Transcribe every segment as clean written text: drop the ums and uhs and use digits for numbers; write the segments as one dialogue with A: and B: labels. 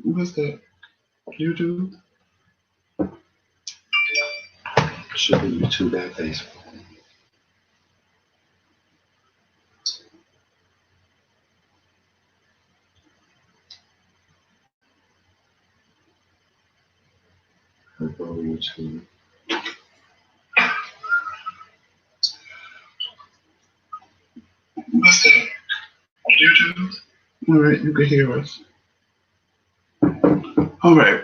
A: What's that? YouTube?
B: Should be YouTube and Facebook. I'll go to YouTube.
A: What's that? YouTube? All right, you can hear us. All right.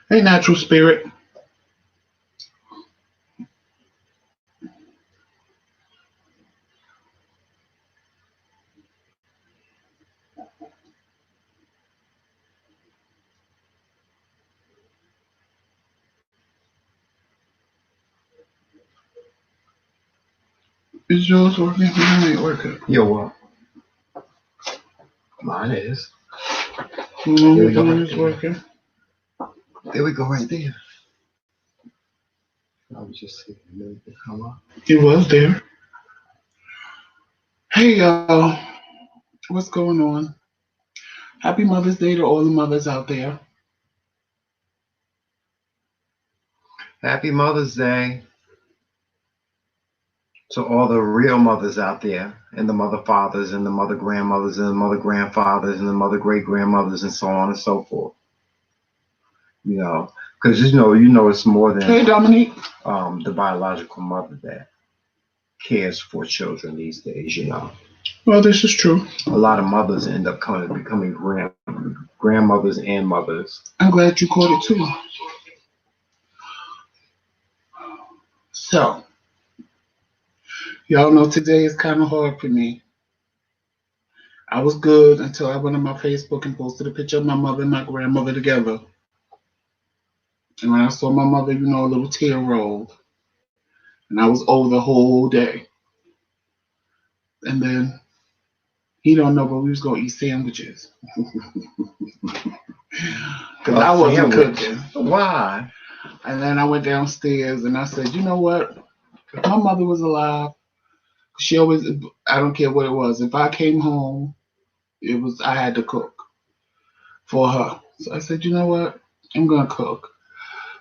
A: Hey, natural spirit. Is yours working? Mine ain't working.
B: Yo, what? Mine is.
A: Mine is working.
B: There we go, right there. I was just seeing it come up.
A: It was there. Hey, y'all. What's going on? Happy Mother's Day to all the mothers out there.
B: Happy Mother's Day to all the real mothers out there, and the mother fathers, and the mother grandmothers, and the mother grandfathers, and the mother great grandmothers, and so on and so forth. You know, because you know it's more than
A: Hey, Dominique.
B: The biological mother that cares for children these days. You know.
A: Well, this is true.
B: A lot of mothers end up becoming grandmothers and mothers.
A: I'm glad you caught it too. So, y'all know today is kind of hard for me. I was good until I went on my Facebook and posted a picture of my mother and my grandmother together. And when I saw my mother, a little tear rolled. And I was over the whole day. And then he don't know, but we was gonna eat sandwiches. Because I wasn't cooking.
B: Why?
A: And then I went downstairs and I said, you know what? If my mother was alive, she always, I don't care what it was. If I came home, I had to cook for her. So I said, you know what? I'm gonna cook.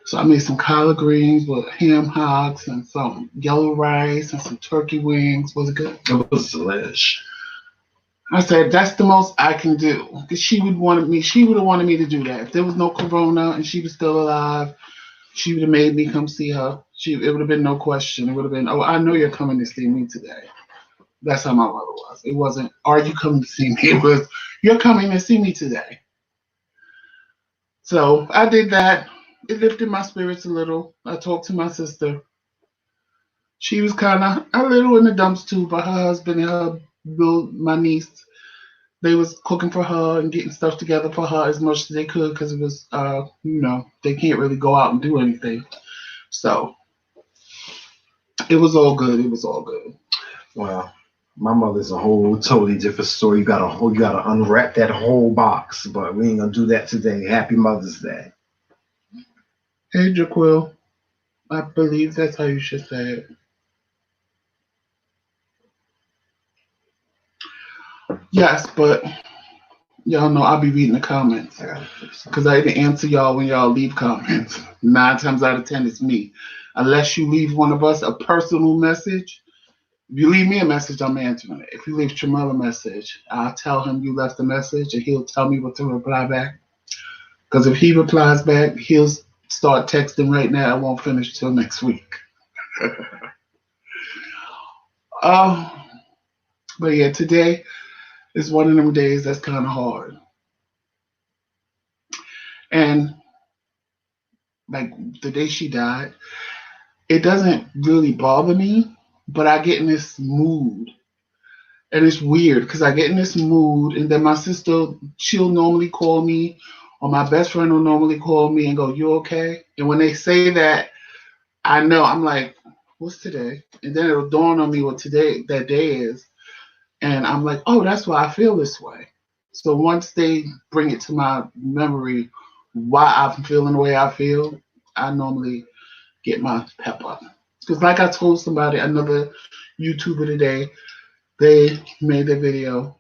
A: So I made some collard greens with ham hocks and some yellow rice and some turkey wings. Was it good?
B: It was delish.
A: I said, that's the most I can do. Because she would have wanted me to do that. If there was no corona and she was still alive, she would have made me come see her. It would have been no question. It would have been, oh, I know you're coming to see me today. That's how my mother was. It wasn't, are you coming to see me? It was, you're coming to see me today. So I did that. It lifted my spirits a little. I talked to my sister. She was kind of a little in the dumps too, but her husband and my niece, they was cooking for her and getting stuff together for her as much as they could because it was, they can't really go out and do anything. So it was all good. It was all good.
B: Well, my mother's a whole totally different story. You gotta unwrap that whole box, but we ain't gonna do that today. Happy Mother's Day.
A: Hey, Jaquil. I believe that's how you should say it. Yes, but y'all know I'll be reading the comments because I didn't answer y'all when y'all leave comments. 9 times out of 10, it's me. Unless you leave one of us a personal message. If you leave me a message, I'm answering it. If you leave Tramell a message, I'll tell him you left a message and he'll tell me what to reply back. Because if he replies back, he'll start texting right now. I won't finish till next week. But yeah, today is one of them days that's kind of hard. And like the day she died, it doesn't really bother me, but I get in this mood. And it's weird because I get in this mood, and then my sister, she'll normally call me, or my best friend will normally call me and go, "You okay?" And when they say that, I know I'm like, "What's today?" And then it'll dawn on me what that day is, and I'm like, "Oh, that's why I feel this way." So once they bring it to my memory, why I'm feeling the way I feel, I normally get my pep up. Because like I told somebody, another YouTuber today, they made their video,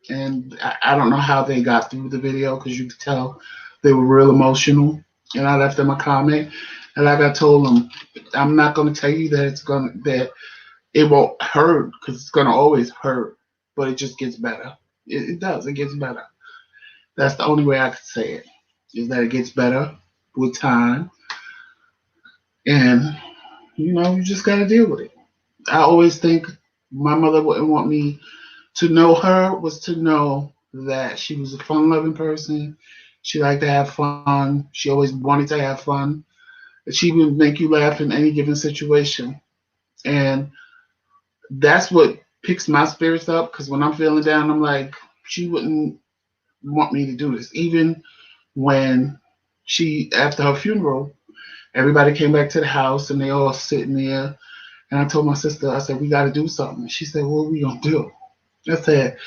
A: and I don't know how they got through the video because you could tell they were real emotional. And I left them a comment, and like I told them, I'm not gonna tell you that it won't hurt because it's gonna always hurt, but it just gets better. It does. It gets better. That's the only way I could say it. Is that it gets better with time, and you just gotta deal with it. I always think my mother wouldn't want me to know her was to know that she was a fun loving person. She liked to have fun. She always wanted to have fun. She would make you laugh in any given situation. And that's what picks my spirits up because when I'm feeling down, I'm like, she wouldn't want me to do this. Even when after her funeral, everybody came back to the house and they all sitting there. And I told my sister, I said, we got to do something. She said, what are we going to do? I said,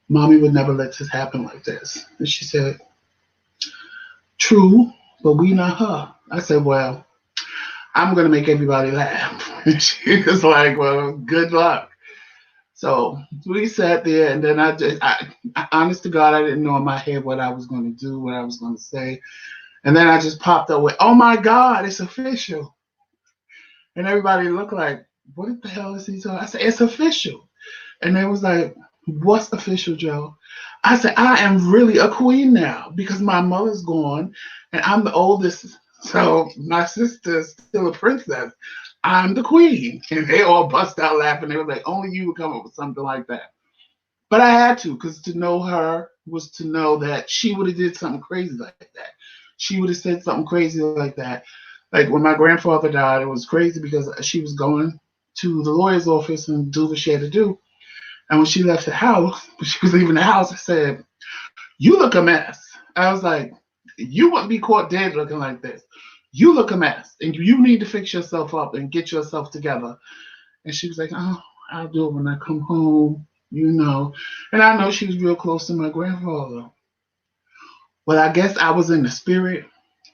A: Mommy would never let this happen like this. And she said, true, but we not her. I said, well, I'm going to make everybody laugh. And she was like, well, good luck. So we sat there, and then honest to God, I didn't know in my head what I was going to do, what I was going to say. And then I just popped up with, oh my God, it's official. And everybody looked like, what the hell is he talking? I said, it's official. And they was like, what's official, Joe? I said, I am really a queen now because my mother's gone and I'm the oldest. So my sister's still a princess. I'm the queen. And they all bust out laughing. They were like, only you would come up with something like that. But I had to, because to know her was to know that she would have did something crazy like that. She would have said something crazy like that. Like when my grandfather died, it was crazy because she was going to the lawyer's office and do what she had to do. And when she left the house, when she was leaving the house, I said, you look a mess. I was like, you wouldn't be caught dead looking like this. You look a mess. And you need to fix yourself up and get yourself together. And she was like, oh, I'll do it when I come home. And I know she was real close to my grandfather. Well, I guess I was in the spirit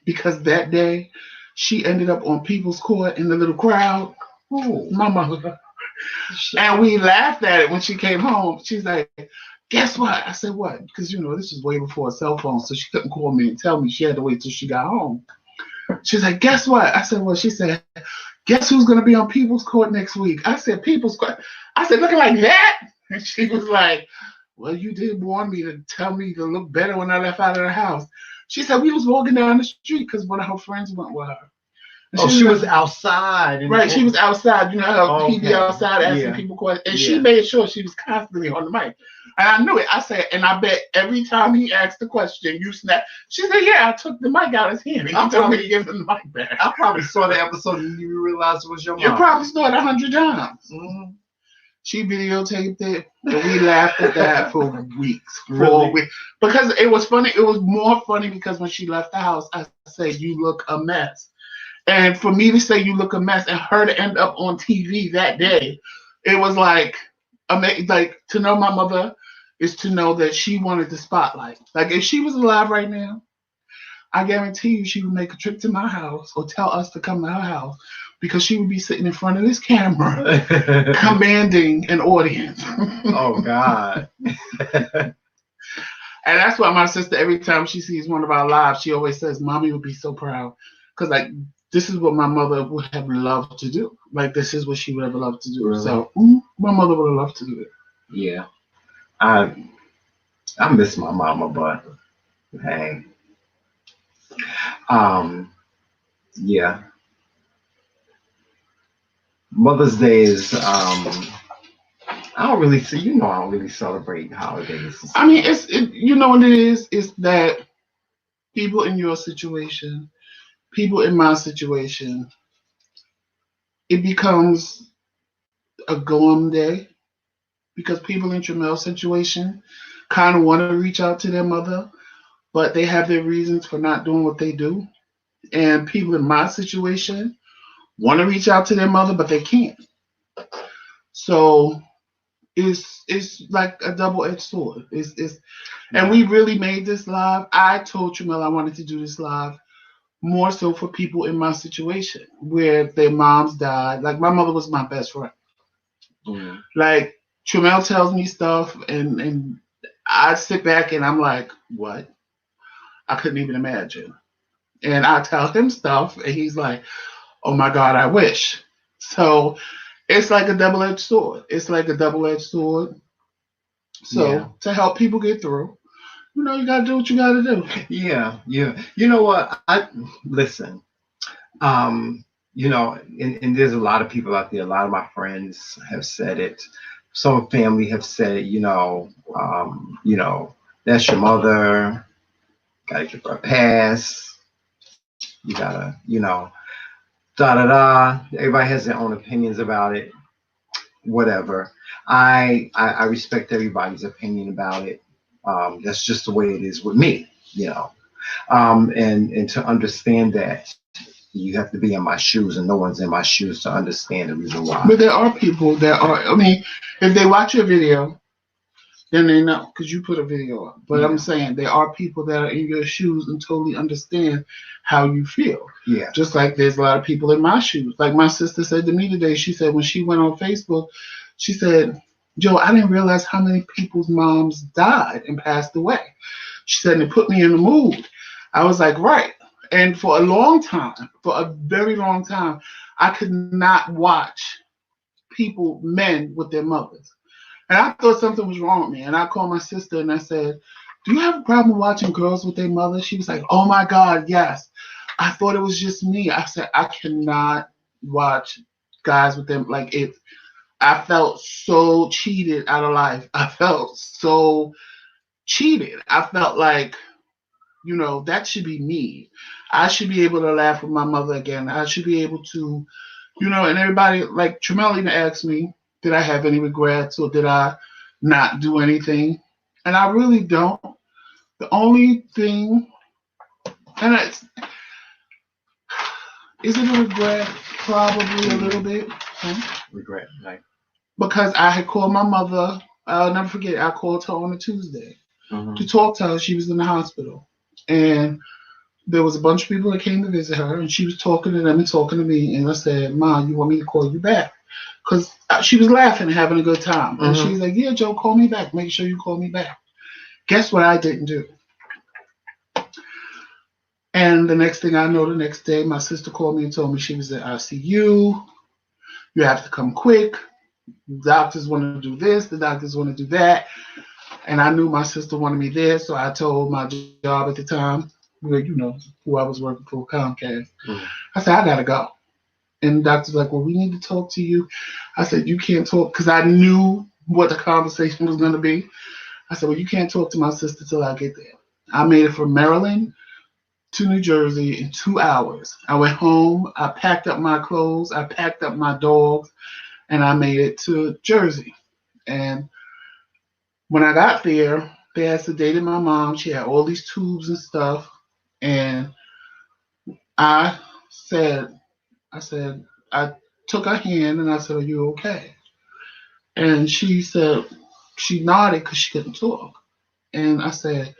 A: because that day she ended up on People's Court in the little crowd. Oh, my mother. And we laughed at it when she came home. She's like, guess what? I said, what? Because, this was way before a cell phone, so she couldn't call me and tell me. She had to wait till she got home. She's like, guess what? I said, well, she said, guess who's going to be on People's Court next week? I said, People's Court. I said, looking like that? And she was like, well, you did warn me to tell me to look better when I left out of the house. She said, we was walking down the street because one of her friends went with her.
B: And she was outside.
A: Right, she was outside. You know how he be
B: Okay.
A: outside asking
B: Yeah.
A: people questions. And
B: Yeah.
A: she made sure she was constantly on the mic. And I knew it. I said, and I bet every time he asked the question, you snap. She said, yeah, I took the mic out of his hand. He told me to give him the mic back.
B: I probably saw the episode and you realized it was your mom.
A: You probably saw it 100 times.
B: Mm-hmm.
A: She videotaped it, and we laughed at that for weeks.
B: Really?
A: Because it was funny. It was more funny because when she left the house, I said, you look a mess. And for me to say you look a mess and her to end up on TV that day, it was like to know my mother is to know that she wanted the spotlight. Like if she was alive right now, I guarantee you she would make a trip to my house or tell us to come to her house because she would be sitting in front of this camera commanding an audience.
B: Oh, God.
A: And that's why my sister, every time she sees one of our lives, she always says, Mommy would be so proud. Because this is what my mother would have loved to do. Like, this is what she would have loved to do. Really? So, my mother would have loved to do it.
B: Yeah. I miss my mama, but hey. Yeah. Mother's Day is I don't really celebrate holidays.
A: I mean, you know what it is? It's that people in your situation, people in my situation, it becomes a glum day because people in Tramel's situation kind of want to reach out to their mother, but they have their reasons for not doing what they do. And people in my situation want to reach out to their mother, but they can't. So it's like a double-edged sword. And we really made this live. I told Tramel I wanted to do this live more so for people in my situation where their moms died. Like my mother was my best friend.
B: Mm.
A: Like Tramel tells me stuff, and I sit back and I'm like, what? I couldn't even imagine. And I tell him stuff, and he's like, oh my God, I wish. So it's like a double edged sword. It's like a double edged sword.
B: Yeah.
A: So to help people get through, you gotta do what you gotta do.
B: Yeah. Yeah. You know what? I listen. And there's a lot of people out there. A lot of my friends have said it. Some family have said it. That's your mother. Gotta give her a pass. You gotta, da da da. Everybody has their own opinions about it. Whatever. I respect everybody's opinion about it. That's just the way it is with me. And to understand that you have to be in my shoes, and no one's in my shoes to understand the reason why.
A: But there are people that are, I mean, if they watch your video, then they know because you put a video up. But I'm
B: Yeah.
A: saying there are people that are in your shoes and totally understand how you feel.
B: Yeah.
A: Just like there's a lot of people in my shoes. Like my sister said to me today, she said when she went on Facebook, she said, Joe, I didn't realize how many people's moms died and passed away. She said, and it put me in the mood. I was like, right. And for a long time, for a very long time, I could not watch people, men with their mothers. And I thought something was wrong with me. And I called my sister and I said, do you have a problem watching girls with their mothers? She was like, oh my God, yes. I thought it was just me. I said, I cannot watch guys with them. Like it, I felt so cheated out of life. I felt so cheated. I felt like, that should be me. I should be able to laugh with my mother again. I should be able to, and everybody, like Tremelina asked me, did I have any regrets or did I not do anything? And I really don't. The only thing, and it's, is it a regret? Probably a little bit.
B: Regret, like.
A: Because I had called my mother. I'll never forget. I called her on a Tuesday to talk to her. She was in the hospital. And there was a bunch of people that came to visit her, and she was talking to them and talking to me. And I said, Mom, you want me to call you back? Because she was laughing and having a good time. And she was like, yeah, Joe, call me back. Make sure you call me back. Guess what I didn't do? And the next thing I know, the next day, my sister called me and told me she was in ICU. You have to come quick. The doctors want to do this. The doctors want to do that. And I knew my sister wanted me there. So I told my job at the time, where, who I was working for, Comcast. I said, I got to go. And the doctor's like, well, we need to talk to you. I said, you can't talk, because I knew what the conversation was going to be. I said, well, you can't talk to my sister till I get there. I made it from Maryland to New Jersey in 2 hours. I went home. I packed up my clothes. I packed up my dogs, and I made it to Jersey. And when I got there, they had sedated my mom. She had all these tubes and stuff. And I said, I took her hand and I said, are you okay? And she said, she nodded because she couldn't talk. And I said,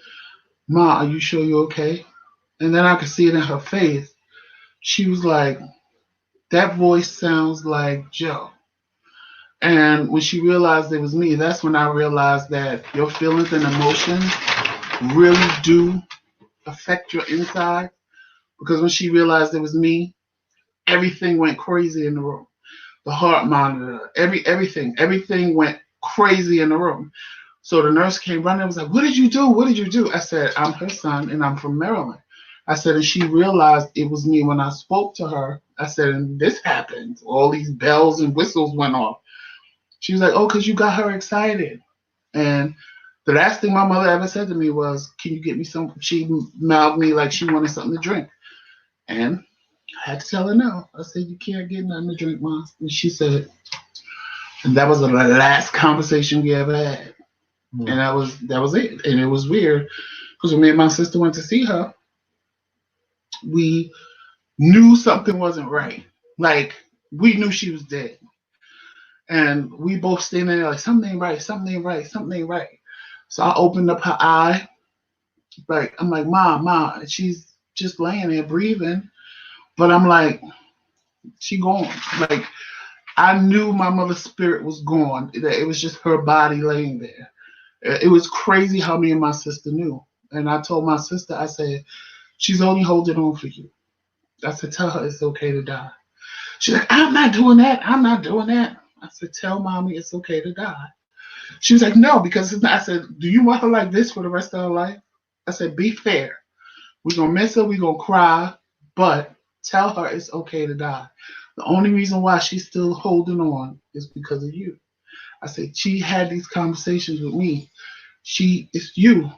A: Ma, are you sure you're okay? And then I could see it in her face. She was like, that voice sounds like Joe. And when she realized it was me, that's when I realized that your feelings and emotions really do affect your inside. Because when she realized it was me, everything went crazy in the room. The heart monitor, everything went crazy in the room. So the nurse came running and was like, what did you do? What did you do? I said, I'm her son and I'm from Maryland. I said, and she realized it was me when I spoke to her. I said, and this happened. All these bells and whistles went off. She was like, oh, because you got her excited. And the last thing my mother ever said to me was, can you get me some? She mouthed me like she wanted something to drink. And I had to tell her no. I said, you can't get nothing to drink, Mom. And she said, and that was the last conversation we ever had. And that was it. And it was weird because when me and my sister went to see her, we knew something wasn't right. Like we knew she was dead. And we both standing there like something ain't right, something ain't right, something ain't right. So I opened up her eye, like I'm like, Mom. And she's just laying there breathing. But I'm like, she gone. Like, I knew my mother's spirit was gone. That it was just her body laying there. It was crazy how me and my sister knew. And I told my sister, I said, she's only holding on for you. I said, tell her it's okay to die. She's like, I'm not doing that. I'm not doing that. I said, tell mommy it's okay to die. She was like, no, because it's not. I said, do you want her like this for the rest of her life? I said, be fair. We're going to miss her. We're going to cry. But tell her it's okay to die. The only reason why she's still holding on is because of you. I said, she had these conversations with me. It's you.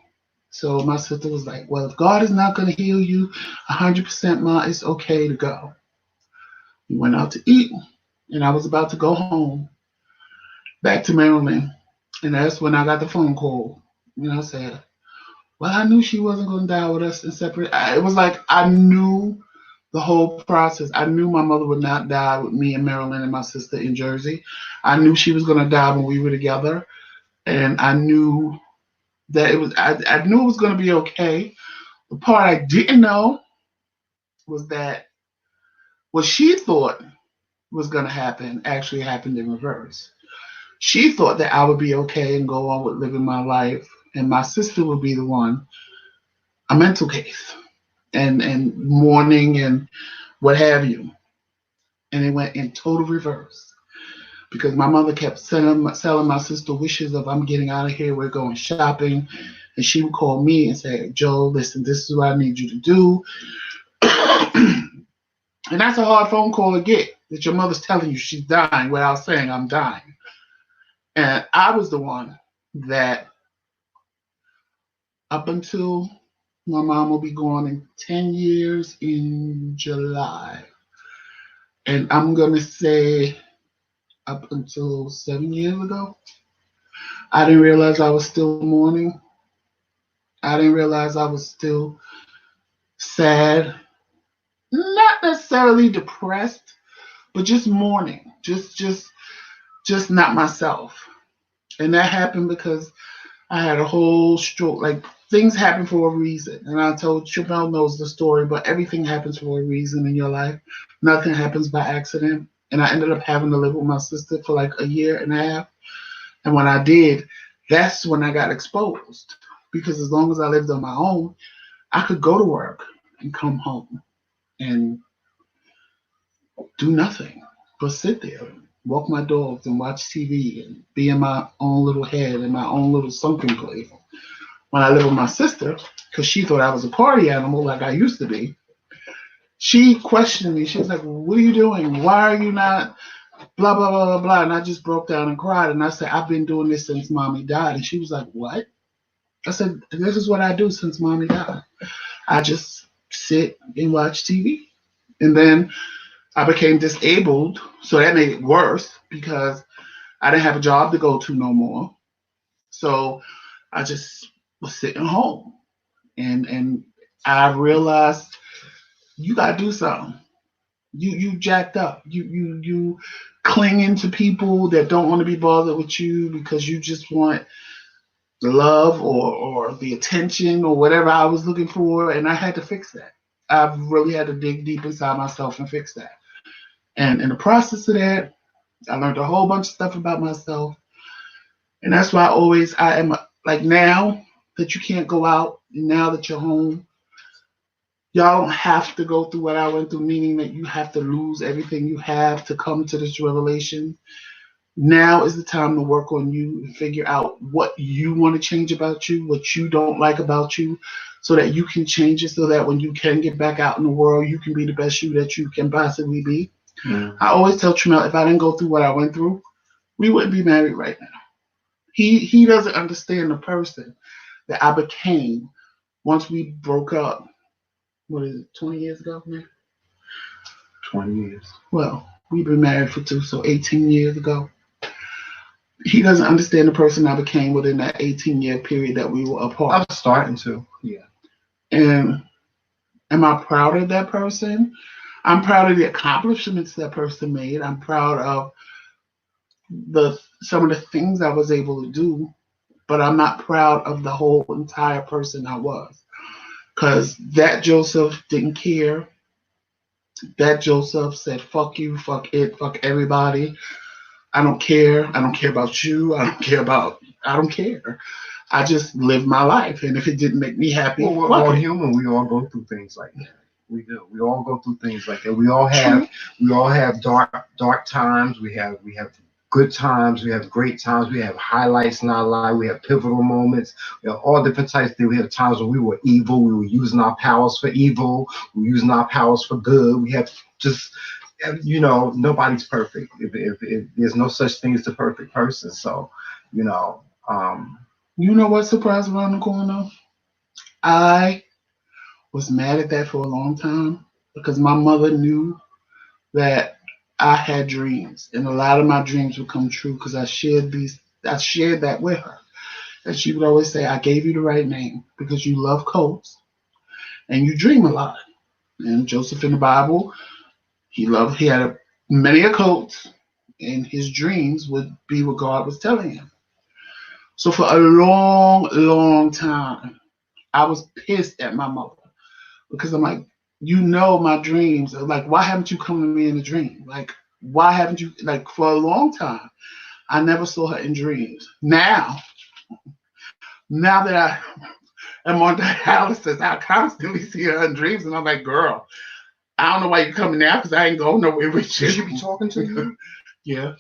A: So my sister was like, well, if God is not going to heal you 100%, Ma, it's okay to go. We went out to eat, and I was about to go home, back to Maryland. And that's when I got the phone call. And I said, well, I knew she wasn't going to die with us and separate. It was like I knew the whole process. I knew my mother would not die with me in Maryland and my sister in Jersey. I knew she was going to die when we were together. And I knew that I knew it was going to be okay. The part I didn't know was that what she thought was going to happen actually happened in reverse. She thought that I would be okay and go on with living my life, and my sister would be the one, a mental case, and mourning and what have you. And it went in total reverse because my mother kept selling my sister wishes of I'm getting out of here, we're going shopping, and she would call me and say, Joe, listen, this is what I need you to do. And that's a hard phone call to get, that your mother's telling you she's dying without saying I'm dying. And I was the one that, up until my mom will be gone in 10 years in July. And I'm going to say up until 7 years ago, I didn't realize I was still mourning. I didn't realize I was still sad, not necessarily depressed, but just mourning, just not myself. And that happened because I had a whole stroke. Like, things happen for a reason. And I told Chevelle knows the story, but everything happens for a reason in your life. Nothing happens by accident. And I ended up having to live with my sister for like a year and a half. And when I did, that's when I got exposed. Because as long as I lived on my own, I could go to work and come home and do nothing but sit there and walk my dogs and watch TV and be in my own little head in my own little sunken place. When I lived with my sister, because she thought I was a party animal like I used to be, she questioned me. She was like, what are you doing? Why are you not blah, blah, blah, blah, blah? And I just broke down and cried. And I said, I've been doing this since mommy died. And she was like, what? I said, this is what I do since mommy died. I just sit and watch TV. And then I became disabled. So that made it worse because I didn't have a job to go to no more. So I just was sitting home. And I realized you gotta do something. You jacked up. You clinging to people that don't want to be bothered with you because you just want the love or the attention or whatever I was looking for, and I had to fix that. I really had to dig deep inside myself and fix that. And in the process of that, I learned a whole bunch of stuff about myself. And that's why I am like, now that you can't go out, and now that you're home, y'all don't have to go through what I went through, meaning that you have to lose everything you have to come to this revelation. Now is the time to work on you and figure out what you want to change about you, what you don't like about you, so that you can change it, so that when you can get back out in the world, you can be the best you that you can possibly be. Mm. I always tell Tramel, if I didn't go through what I went through, we wouldn't be married right now. He doesn't understand the person that I became once we broke up. What is it, 20 years ago, man?
B: 20 years.
A: Well, we've been married for 2, so 18 years ago. He doesn't understand the person I became within that 18-year period that we were apart.
B: I'm starting to, yeah.
A: And am I proud of that person? I'm proud of the accomplishments that person made. I'm proud of some of the things I was able to do, but I'm not proud of the whole entire person I was. Because that Joseph didn't care. That Joseph said, fuck you, fuck it, fuck everybody. I don't care. I don't care about you. I don't care. I just live my life. And if it didn't make me happy,
B: Well, we're
A: fuck
B: all
A: it.
B: human. We all go through things like that. We do. We all go through things like that. We all
A: True.
B: have dark times. We have good times. We have great times. We have highlights in our life. We have pivotal moments. We have all different types of things. We have times when we were evil. We were using our powers for evil. We were using our powers for good. We have just nobody's perfect. If there's no such thing as the perfect person. So, you know, um,
A: You know what surprised around the corner? I was mad at that for a long time because my mother knew that I had dreams, and a lot of my dreams would come true because I shared that with her. And she would always say, I gave you the right name because you love coats and you dream a lot. And Joseph in the Bible, he had many a coats, and his dreams would be what God was telling him. So for a long, long time, I was pissed at my mother because I'm like, you know my dreams. Like, why haven't you come to me in a dream? Like, why haven't you? Like, for a long time, I never saw her in dreams. Now that I am on dialysis, I constantly see her in dreams, and I'm like, girl, I don't know why you're coming now because I ain't going nowhere with
B: should
A: you.
B: she be talking to you?
A: Yeah.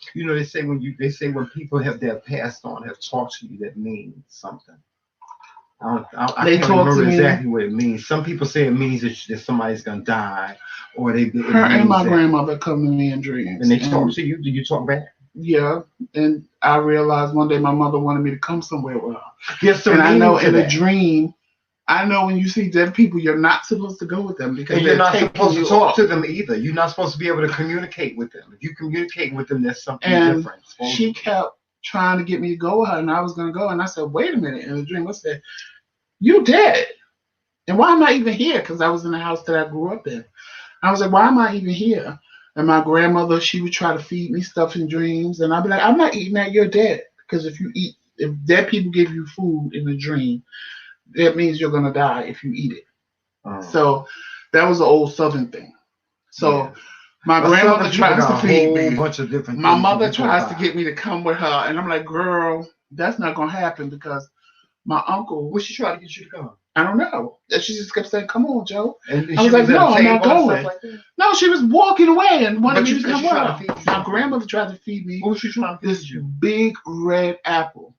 B: They say when people have their passed on have talked to you, that means something. I
A: They
B: can't
A: talk to
B: remember
A: me.
B: exactly what it means. Some people say it means that somebody's gonna die, or it
A: Her and
B: means
A: my
B: that.
A: grandmother come to me in
B: And
A: dreams,
B: they talk
A: and
B: to you. Do you talk back?
A: yeah, and I realized one day my mother wanted me to come somewhere with her.
B: There's
A: And
B: some
A: I
B: meaning
A: know
B: to
A: in a
B: that.
A: dream, I know when you see dead people, you're not supposed to go with them because
B: And you're
A: they're
B: not
A: taking
B: supposed to
A: you
B: talk
A: off.
B: to them either. You're not supposed to be able to communicate with them. If you communicate with them, there's something
A: And
B: different.
A: she kept trying to get me to go with her, and I was going to go. And I said, wait a minute. In the dream, I said, you dead. And why am I even here? Because I was in the house that I grew up in. I was like, why am I even here? And my grandmother, she would try to feed me stuff in dreams. And I'd be like, I'm not eating that. You're dead. Because if dead people give you food in a dream, that means you're going to die if you eat it.
B: Um,
A: So that was an old Southern thing.
B: yeah.
A: So my
B: Well,
A: grandmother
B: Southern people
A: tries to
B: got a
A: feed
B: whole
A: me.
B: bunch of different
A: My
B: things that
A: mother
B: we go
A: tries to
B: by.
A: get me to come with her. And I'm like, girl, that's not going to happen because my uncle,
B: What she try to get you to come?
A: I don't know. She just kept saying, come on, Joe.
B: And
A: I
B: she
A: was like,
B: was at a
A: no, I'm not
B: table and stuff
A: going.
B: like that.
A: No, she was walking away and wanted
B: But
A: me
B: you
A: to
B: said
A: come
B: she
A: with
B: tried to
A: her.
B: feed you
A: My
B: something.
A: grandmother tried to feed me
B: What was she trying to feed
A: this
B: you?
A: big red apple.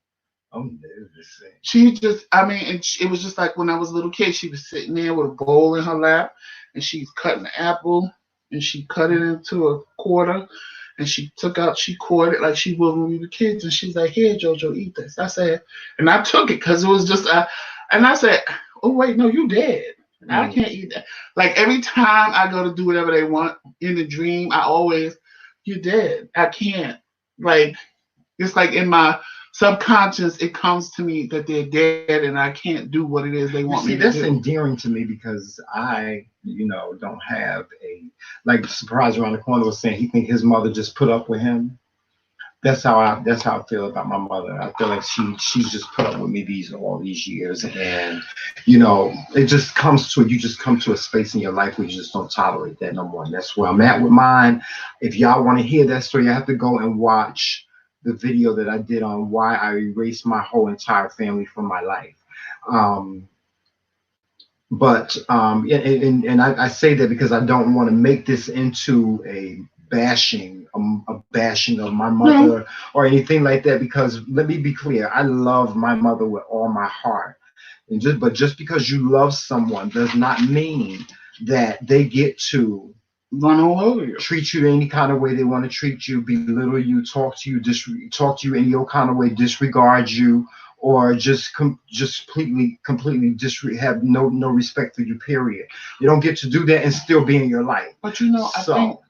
B: I'm just saying.
A: She just, I mean, it was just like when I was a little kid, she was sitting there with a bowl in her lap and she's cutting the apple and she cut it into a quarter and she caught it like she would when we were kids. And she's like, here, Jojo, eat this. I said, and I took it because it was just, and I said, oh, wait, no, you dead. I
B: Mm.
A: can't eat that. Like every time I go to do whatever they want in the dream, I always, you're dead. I can't. Like, it's like in my subconscious, it comes to me that they're dead and I can't do what it is they
B: You
A: want
B: see,
A: me to
B: that's
A: do.
B: endearing to me because I don't have a like surprise around the corner was saying he think his mother just put up with him. That's how I feel about my mother. I feel like she's just put up with me all these years, and it just comes to you just come to a space in your life where you just don't tolerate that no more. And that's where I'm at with mine. If y'all want to hear that story, I have to go and watch the video that I did on why I erased my whole entire family from my life. Um, but I say that because I don't want to make this into a bashing of my
A: No,
B: mother or anything like that. Because let me be clear, I love my mother with all my heart, and just because you love someone does not mean that they get to
A: run all over you.
B: treat you any kind of way they want to treat you, belittle you, talk to you in your kind of way, disregard you, or just completely have no respect for you. Period. You don't get to do that and still be in your life.
A: But
B: So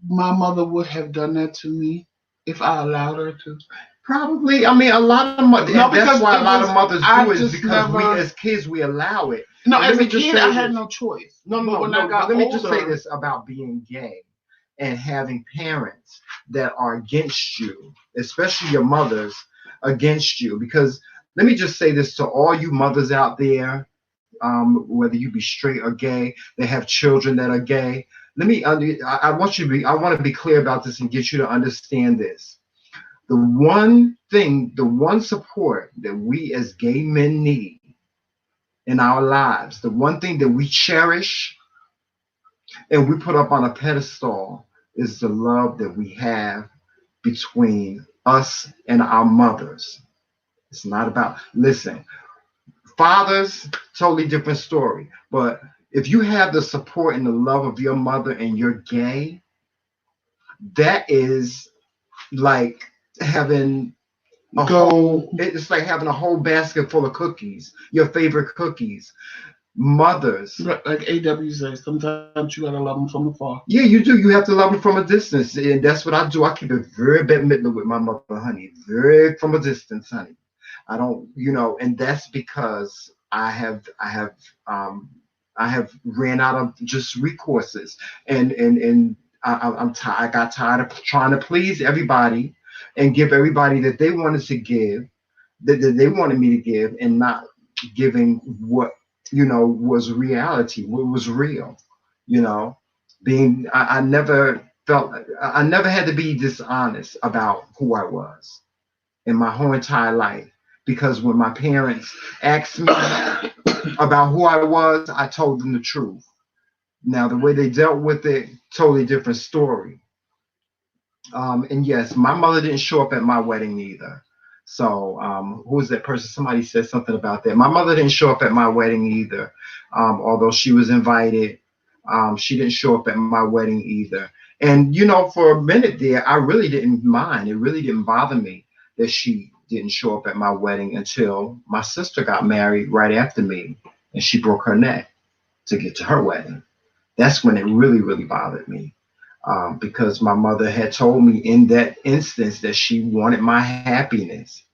A: my mother would have done that to me if I allowed her to.
B: probably, I mean, a lot of
A: No,
B: that's
A: because
B: why a
A: it
B: lot of
A: just,
B: mothers
A: I
B: do it is
A: just
B: because we
A: never.
B: as kids we allow it.
A: No,
B: And let
A: as a
B: me just
A: kid, I
B: say
A: had
B: this.
A: no choice.
B: No, no,
A: But
B: no,
A: when I
B: no. But
A: got
B: let me just say
A: older,
B: this about being gay and having parents that are against you, especially your mothers against you, because let me just say this to all you mothers out there, whether you be straight or gay, that have children that are gay. I want you to I want to be clear about this and get you to understand this. The one thing, the one support that we as gay men need in our lives, the one thing that we cherish and we put up on a pedestal is the love that we have between us and our mothers. It's not about, listen, fathers, totally different story. But if you have the support and the love of your mother and you're gay, that is like having it's like having a whole basket full of cookies, your favorite cookies. Mothers,
A: like AW says, sometimes you gotta love them from afar.
B: Yeah, you do. You have to love them from a distance, and that's what I do. I keep it very bad with my mother, honey, very from a distance, honey. I don't, and that's because I have ran out of just recourses, and I got tired of trying to please everybody and give everybody that they wanted to give, that they wanted me to give, and not giving what was reality, what was real, being I never felt I never had to be dishonest about who I was in my whole entire life, because when my parents asked me about who I was, I told them the truth. Now the way they dealt with it, totally different story. And yes, my mother didn't show up at my wedding either. So who was that person? Somebody said something about that. My mother didn't show up at my wedding either, although she was invited. She didn't show up at my wedding either. And for a minute there, I really didn't mind. It really didn't bother me that she didn't show up at my wedding until my sister got married right after me, and she broke her neck to get to her wedding. That's when it really, really bothered me. Because my mother had told me in that instance that she wanted my happiness,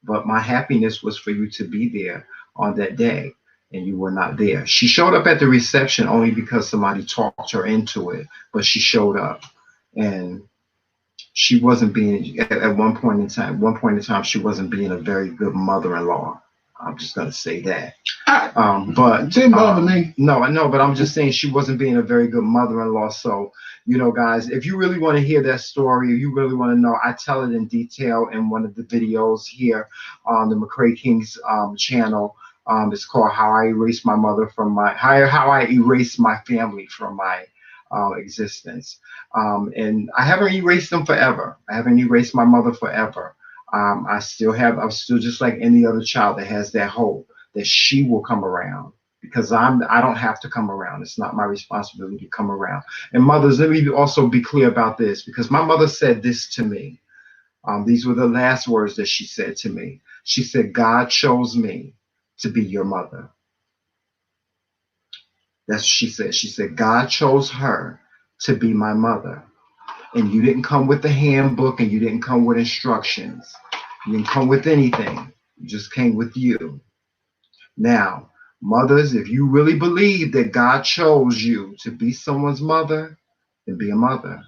B: but my happiness was for you to be there on that day, and you were not there. She showed up at the reception only because somebody talked her into it, but she showed up, and she wasn't being at one point in time. One point in time, she wasn't being a very good mother-in-law. I'm just gonna say that. But
A: it didn't bother me.
B: No, I know, but I'm just saying she wasn't being a very good mother-in-law. So, guys, if you really want to hear that story, if you really want to know, I tell it in detail in one of the videos here on the McRae Kingz channel. It's called "How I Erased My Mother from My How I Erased My Family from My Existence." And I haven't erased them forever. I haven't erased my mother forever. I'm still just like any other child that has that hope that she will come around, because I don't have to come around. It's not my responsibility to come around. And mothers, let me also be clear about this, because my mother said this to me. These were the last words that she said to me. She said, "God chose me to be your mother." That's what she said. She said, "God chose her to be my mother. And you didn't come with the handbook, and you didn't come with instructions. You didn't come with anything. You just came with you." Now, mothers, if you really believe that God chose you to be someone's mother, then be a mother.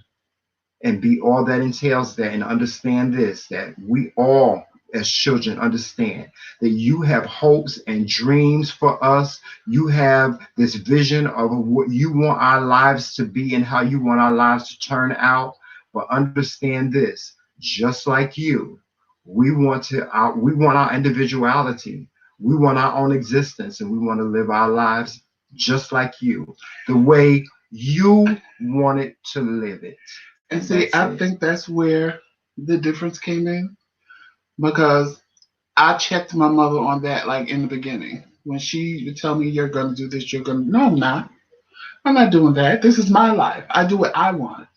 B: And be all that entails that. And understand this, that we all as children understand that you have hopes and dreams for us. You have this vision of what you want our lives to be and how you want our lives to turn out. But understand this, just like you, we want our individuality. We want our own existence, and we want to live our lives just like you, the way you wanted to live it.
A: And see, I think that's where the difference came in, because I checked my mother on that, like in the beginning. When she would tell me, "You're going to do this, you're going to," no, I'm not. I'm not doing that. This is my life. I do what I want.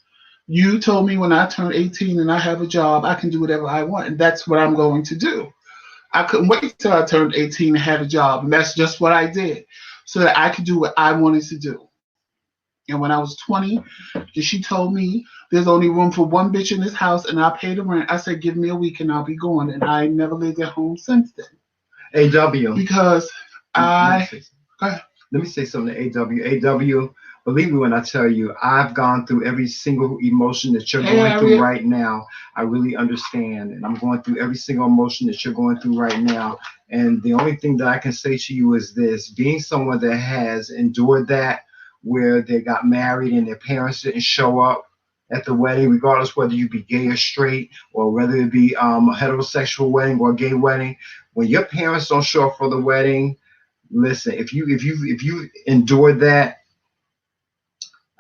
A: You told me when I turn 18 and I have a job, I can do whatever I want, and that's what I'm going to do. I couldn't wait till I turned 18 and had a job, and that's just what I did, so that I could do what I wanted to do. And when I was 20, she told me, "There's only room for one bitch in this house, and I'll pay the rent." I said, "Give me a week and I'll be gone." And I never lived at home since then.
B: AW.
A: Because
B: Let me say something to AW. AW, Believe me when I tell you, I've gone through every single emotion that you're
A: Hey,
B: going through
A: Harriet.
B: right now. I really understand. And I'm going through every single emotion that you're going through right now. And the only thing that I can say to you is this: being someone that has endured that, where they got married and their parents didn't show up at the wedding, regardless whether you be gay or straight, or whether it be a heterosexual wedding or a gay wedding, when your parents don't show up for the wedding, listen, if you endured that,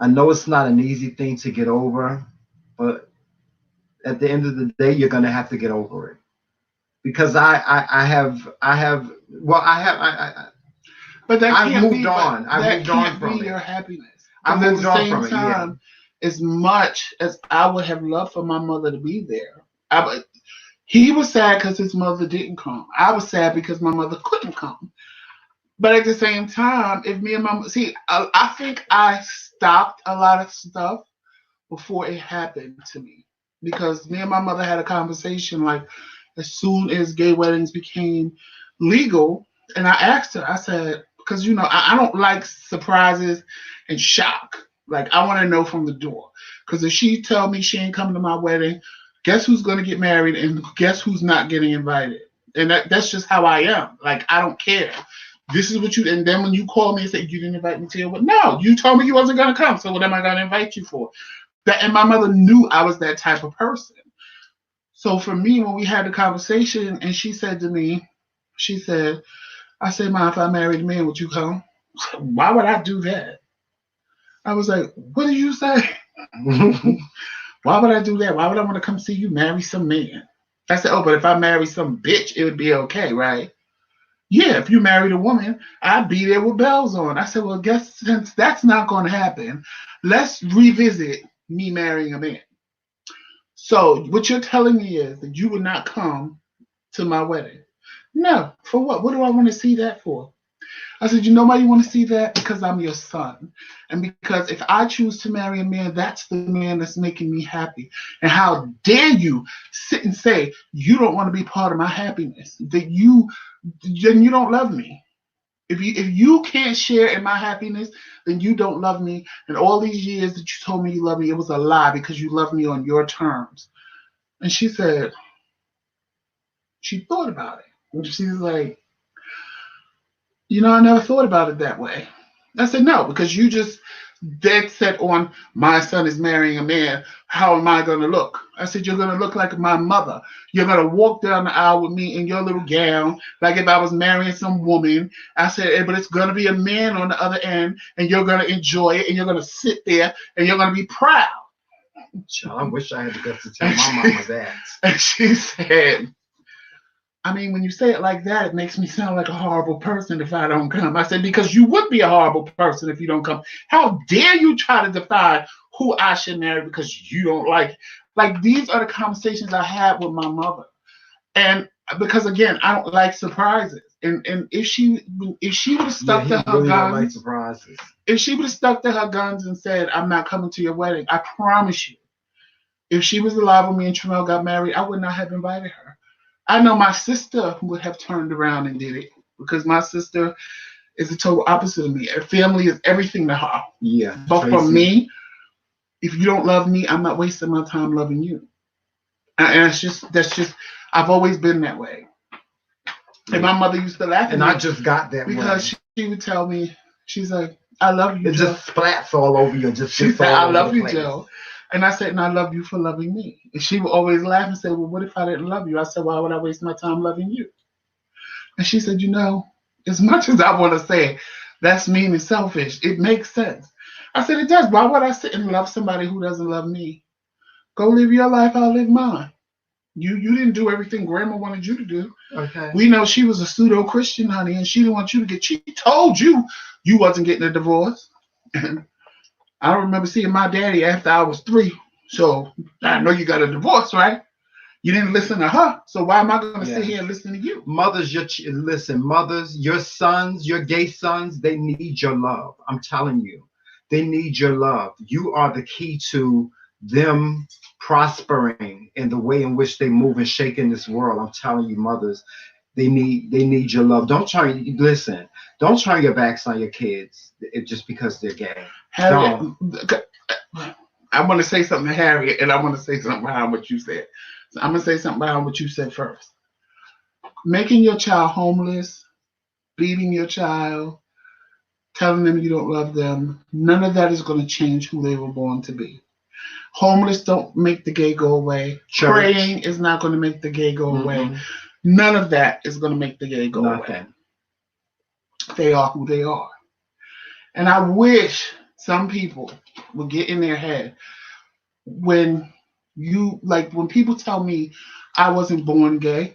B: I know it's not an easy thing to get over, but at the end of the day, you're gonna have to get over it. Because
A: But that
B: I've
A: can't
B: moved
A: be. But
B: on. I've
A: that
B: moved on
A: can't be
B: from
A: your
B: it.
A: happiness.
B: I
A: Because at the
B: moved on
A: same
B: from it. Yeah.
A: time, as much as I would have loved for my mother to be there, he was sad because his mother didn't come. I was sad because my mother couldn't come. But at the same time, if me and my see, I think I stopped a lot of stuff before it happened to me because me and my mother had a conversation like as soon as gay weddings became legal, and I asked her, I said, because I don't like surprises and shock. Like I want to know from the door. Because if she tell me she ain't coming to my wedding, guess who's gonna get married and guess who's not getting invited. And that's just how I am. Like I don't care. This is what you and then when you call me and say you didn't invite me to your wedding. No, you told me you wasn't gonna come. So what am I gonna invite you for? That and my mother knew I was that type of person. So for me, when we had the conversation and she said to me, she said, I said, Ma, if I married a man, would you come? Why would I do that? I was like, what did you say? Why would I do that? Why would I want to come see you marry some man? I said, oh, but if I marry some bitch, it would be okay, right? Yeah, if you married a woman, I'd be there with bells on. I said, well, guess since that's not going to happen, let's revisit me marrying a man. So what you're telling me is that you would not come to my wedding. No, for what? What do I want to see that for? I said, you know why you want to see that? Because I'm your son. And because if I choose to marry a man, that's the man that's making me happy. And how dare you sit and say you don't want to be part of my happiness? That then you don't love me. If you can't share in my happiness, then you don't love me. And all these years that you told me you love me, it was a lie because you love me on your terms. And she said, she thought about it. And she was like, I never thought about it that way. I said, no, because you just dead set on my son is marrying a man. How am I going to look? I said, you're going to look like my mother. You're going to walk down the aisle with me in your little gown, like if I was marrying some woman. I said, but it's going to be a man on the other end, and you're going to enjoy it, and you're going to sit there, and you're going to be proud.
B: Child, I wish I had the guts to tell my mama that.
A: And she said, I mean, when you say it like that, it makes me sound like a horrible person if I don't come. I said, because you would be a horrible person if you don't come. How dare you try to define who I should marry because you don't like it? Like, these are the conversations I had with my mother. And because, again, I don't like surprises. And if she would have
B: Yeah,
A: stuck
B: he
A: to her
B: really don't like
A: guns,
B: surprises.
A: if she would have stuck to her guns and said, I'm not coming to your wedding, I promise you, if she was alive when me and Tramel got married, I would not have invited her. I know my sister would have turned around and did it because my sister is the total opposite of me. Her family is everything to her.
B: Yeah,
A: But for
B: Tracy.
A: me, if you don't love me, I'm not wasting my time loving you. And that's just I've always been that way. And my mother used to laugh at
B: And
A: me
B: I just got that
A: because
B: way.
A: she would tell me, she's like, I love you,
B: It
A: Joe.
B: just splats all over you and just
A: She
B: gets
A: said,
B: all
A: I
B: over
A: love
B: the
A: you,
B: place.
A: Joe. And I said, and I love you for loving me. And she would always laugh and say, well, what if I didn't love you? I said, why would I waste my time loving you? And she said, as much as I want to say that's mean and selfish, it makes sense. I said, it does. Why would I sit and love somebody who doesn't love me? Go live your life, I'll live mine. You didn't do everything grandma wanted you to do.
B: Okay.
A: We know she was a pseudo Christian, honey, and she didn't want you to she told you wasn't getting a divorce. And I don't remember seeing my daddy after I was 3. So I know you got a divorce, right? You didn't listen to her. So why am I going to sit here and listen to you?
B: Mothers, listen, mothers, your sons, your gay sons, they need your love. I'm telling you, they need your love. You are the key to them prospering in the way in which they move and shake in this world. I'm telling you, mothers, They need your love. Don't turn your backs on your kids just because they're gay.
A: Harriet, I want to say something to Harriet, and I want to say something behind what you said. So I'm gonna say something behind what you said first. Making your child homeless, beating your child, telling them you don't love them, none of that is going to change who they were born to be. Homeless don't make the gay go away.
B: Church.
A: Praying is not going to make the gay go away. None of that is going to make the gay go away. They are who they are. And I wish some people would get in their head when people tell me I wasn't born gay,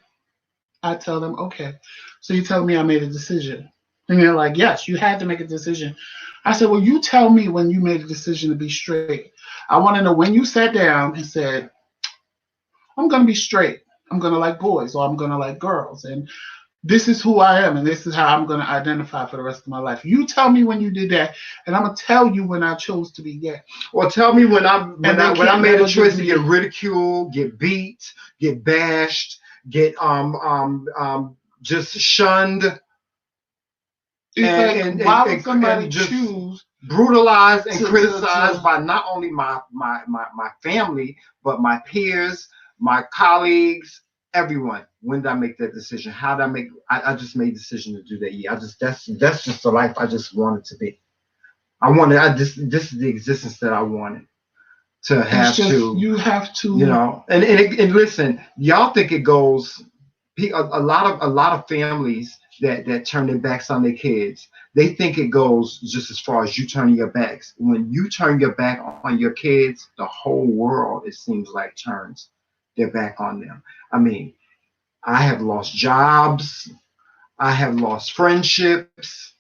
A: I tell them, okay, so you tell me I made a decision. And they're like, yes, you had to make a decision. I said, well, you tell me when you made a decision to be straight. I want to know when you sat down and said, I'm going to be straight. I'm going to like boys or I'm going to like girls. And this is who I am and this is how I'm going to identify for the rest of my life. You tell me when you did that, and I'm going to tell you when I chose to be gay.
B: Or tell me when I made a choice to get ridiculed, get beat, get bashed, get just shunned.
A: Why would somebody choose
B: brutalized and criticized by not only my family, but my peers, my colleagues, everyone? When did I make that decision? How did I make? I just made a decision to do that. Yeah, that's just the life I just wanted to be. This is the existence that I wanted to have.
A: You have to,
B: and listen, y'all think it goes. A lot of families that turn their backs on their kids, they think it goes just as far as you turning your backs. When you turn your back on your kids, the whole world, it seems like, turns their back on them. I mean, I have lost jobs. I have lost friendships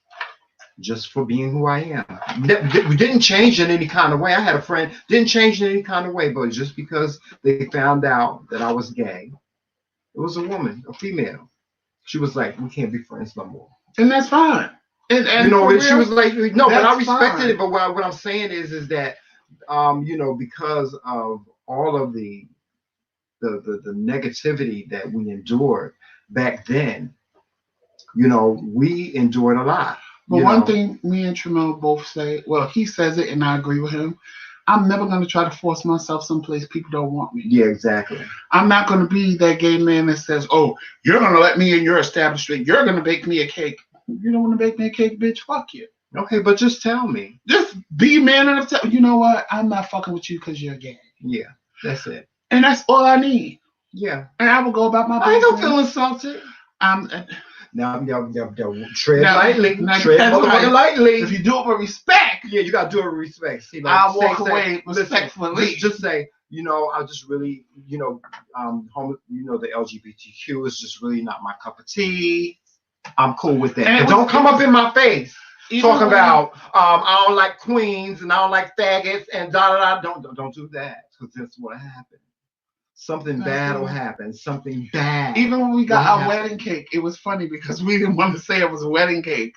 B: just for being who I am. We didn't change in any kind of way. I had a friend, didn't change in any kind of way, but just because they found out that I was gay, it was a woman, a female. She was like, we can't be friends no more.
A: And that's fine. And
B: she was like, no, but I respected it. But what I'm saying is that, because of all of the negativity that we endured back then, we endured a lot.
A: But one thing me and Tremel both say, well, he says it and I agree with him. I'm never going to try to force myself someplace people don't want me.
B: Yeah, exactly.
A: I'm not going to be that gay man that says, oh, you're going to let me in your establishment. You're going to bake me a cake. You don't want to bake me a cake, bitch? Fuck you.
B: Okay, but just tell me.
A: Just be man enough to, you know what? I'm not fucking with you because you're gay.
B: Yeah, that's it.
A: And that's all I need.
B: Yeah.
A: And I will go about my business.
B: I ain't going to feel insulted. Now, tread lightly. Tread lightly.
A: If you do it with respect.
B: Yeah, you got to do it with respect. See, like,
A: I'll walk away respectfully.
B: Listen, just say, I just really, the LGBTQ is just really not my cup of tea. I'm cool with that. But don't come up in my face talking about I don't like queens and I don't like faggots and da da da. Don't do that, because that's what happened. Something bad will happen. Something bad.
A: Even when we got our wedding cake, it was funny because we didn't want to say it was a wedding cake.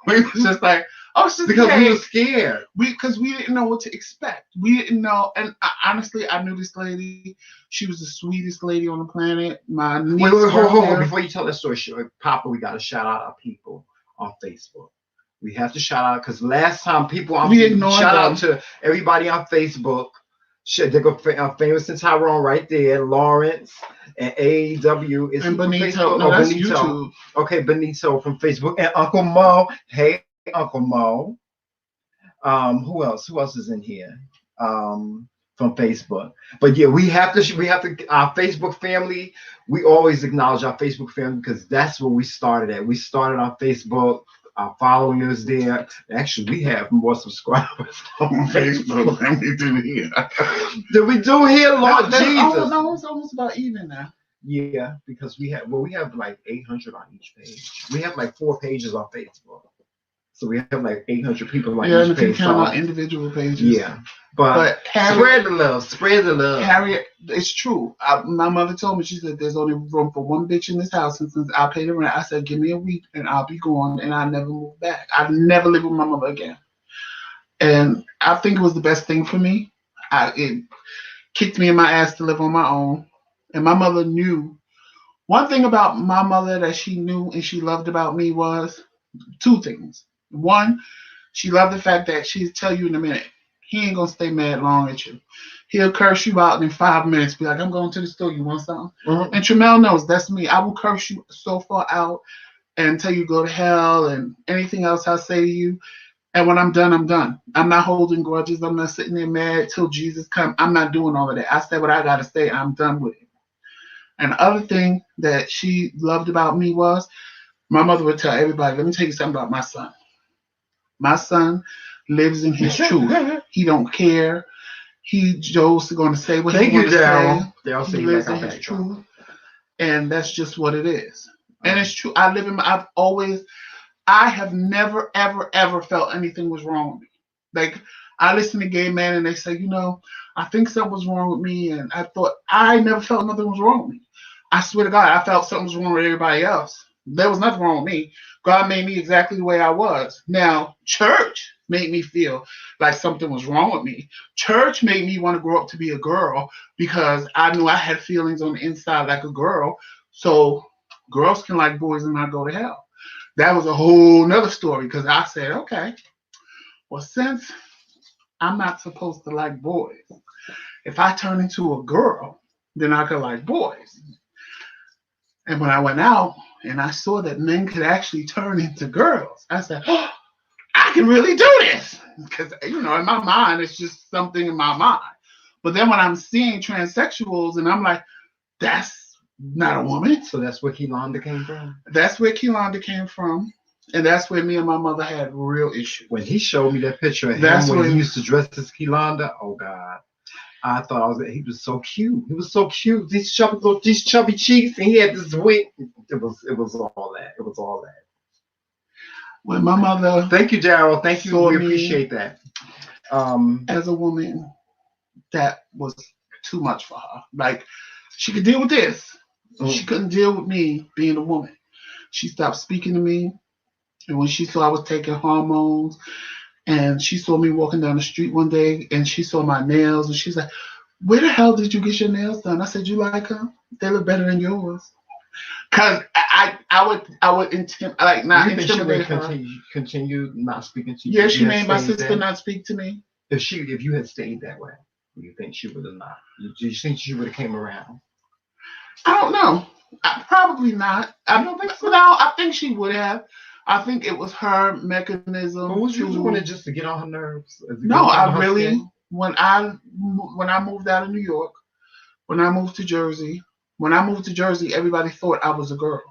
A: We was just like, oh, it's just
B: because
A: cake.
B: We were scared.
A: Because we didn't know what to expect. We didn't know. And honestly, I knew this lady. She was the sweetest lady on the planet. My niece.
B: Wait, hold on. Before you tell that story, Papa, we got to shout out our people on Facebook. We have to shout out because last time shout out to everybody on Facebook. They go Famous and Tyrone right there. Lawrence and AEW is
A: and Benito.
B: No, that's Benito. YouTube. Okay, Benito from Facebook and Uncle Mo. Hey, Uncle Mo. Who else? Who else is in here? From Facebook. But yeah, we have to. Our Facebook family. We always acknowledge our Facebook family because that's where we started at. We started on Facebook. Our following is there. Actually, we have more subscribers on Facebook than we do here. Did we do here, Lord Jesus?
A: No, it's almost about even now.
B: Yeah, because we have like 800 on each page. We have like 4 pages on Facebook. So we have like 800 people on each page.
A: Yeah, count on individual pages.
B: Yeah. But Harriet, spread the love.
A: Harriet, it's true. My mother told me, she said, there's only room for one bitch in this house. And since I paid the rent, I said, give me a week and I'll be gone. And I never moved back. I never lived with my mother again. And I think it was the best thing for me. It kicked me in my ass to live on my own. And my mother knew One thing about my mother that she knew and she loved about me was two things. One, she loved the fact that she'd tell you in a minute, he ain't gonna stay mad long at you. He'll curse you out in 5 minutes, be like, I'm going to the store, you want something?
B: Mhm.
A: And Tramel knows that's me. I will curse you so far out and tell you go to hell and anything else I say to you. And when I'm done, I'm done. I'm not holding grudges. I'm not sitting there mad till Jesus comes. I'm not doing all of that. I said what I gotta say. I'm done with it. And the other thing that she loved about me was my mother would tell everybody, let me tell you something about my son. My son lives in his truth. He don't care. He Joe's going to say what
B: Thank
A: he
B: you,
A: want to say.
B: Daryl. They'll
A: He
B: see you
A: lives
B: back
A: in
B: out
A: his
B: there.
A: truth, and that's just what it is. And it's true. I live in. I've always. I have never, ever, ever felt anything was wrong with me. Like I listen to gay men, and they say, I think something was wrong with me, and I thought I never felt nothing was wrong with me. I swear to God, I felt something was wrong with everybody else. There was nothing wrong with me. God made me exactly the way I was. Now, church made me feel like something was wrong with me. Church made me want to grow up to be a girl because I knew I had feelings on the inside like a girl. So girls can like boys and not go to hell. That was a whole nother story because I said, okay, well, since I'm not supposed to like boys, if I turn into a girl, then I could like boys. And when I went out and I saw that men could actually turn into girls, I said, oh, I can really do this. Because, in my mind, it's just something in my mind. But then when I'm seeing transsexuals and I'm like, that's not a woman.
B: So that's where Keelanda came from?
A: That's where Keelanda came from. And that's where me and my mother had real issues.
B: When he showed me that picture of him when he used to dress as Keelanda, oh God. I thought he was so cute. He was so cute. These chubby cheeks, and he had this wig. It was all that. It was all that.
A: When my mother,
B: thank you, Daryl. Thank you. We appreciate that.
A: As a woman, that was too much for her. Like she could deal with this. She couldn't deal with me being a woman. She stopped speaking to me, and when she saw I was taking hormones. And she saw me walking down the street one day and she saw my nails and she's like, where the hell did you get your nails done? I said, you like them? They look better than yours. Cause I would intimidate her.
B: Continue not speaking to you.
A: Yeah, she made my sister not speak to me.
B: If you had stayed that way, do you think she would have not? Do you think she would have came around?
A: I don't know. Probably not. I don't think so. No, I think she would have. I think it was her mechanism.
B: But was you doing it just to get on her nerves?
A: No, I really. When I moved out of New York, when I moved to Jersey, everybody thought I was a girl.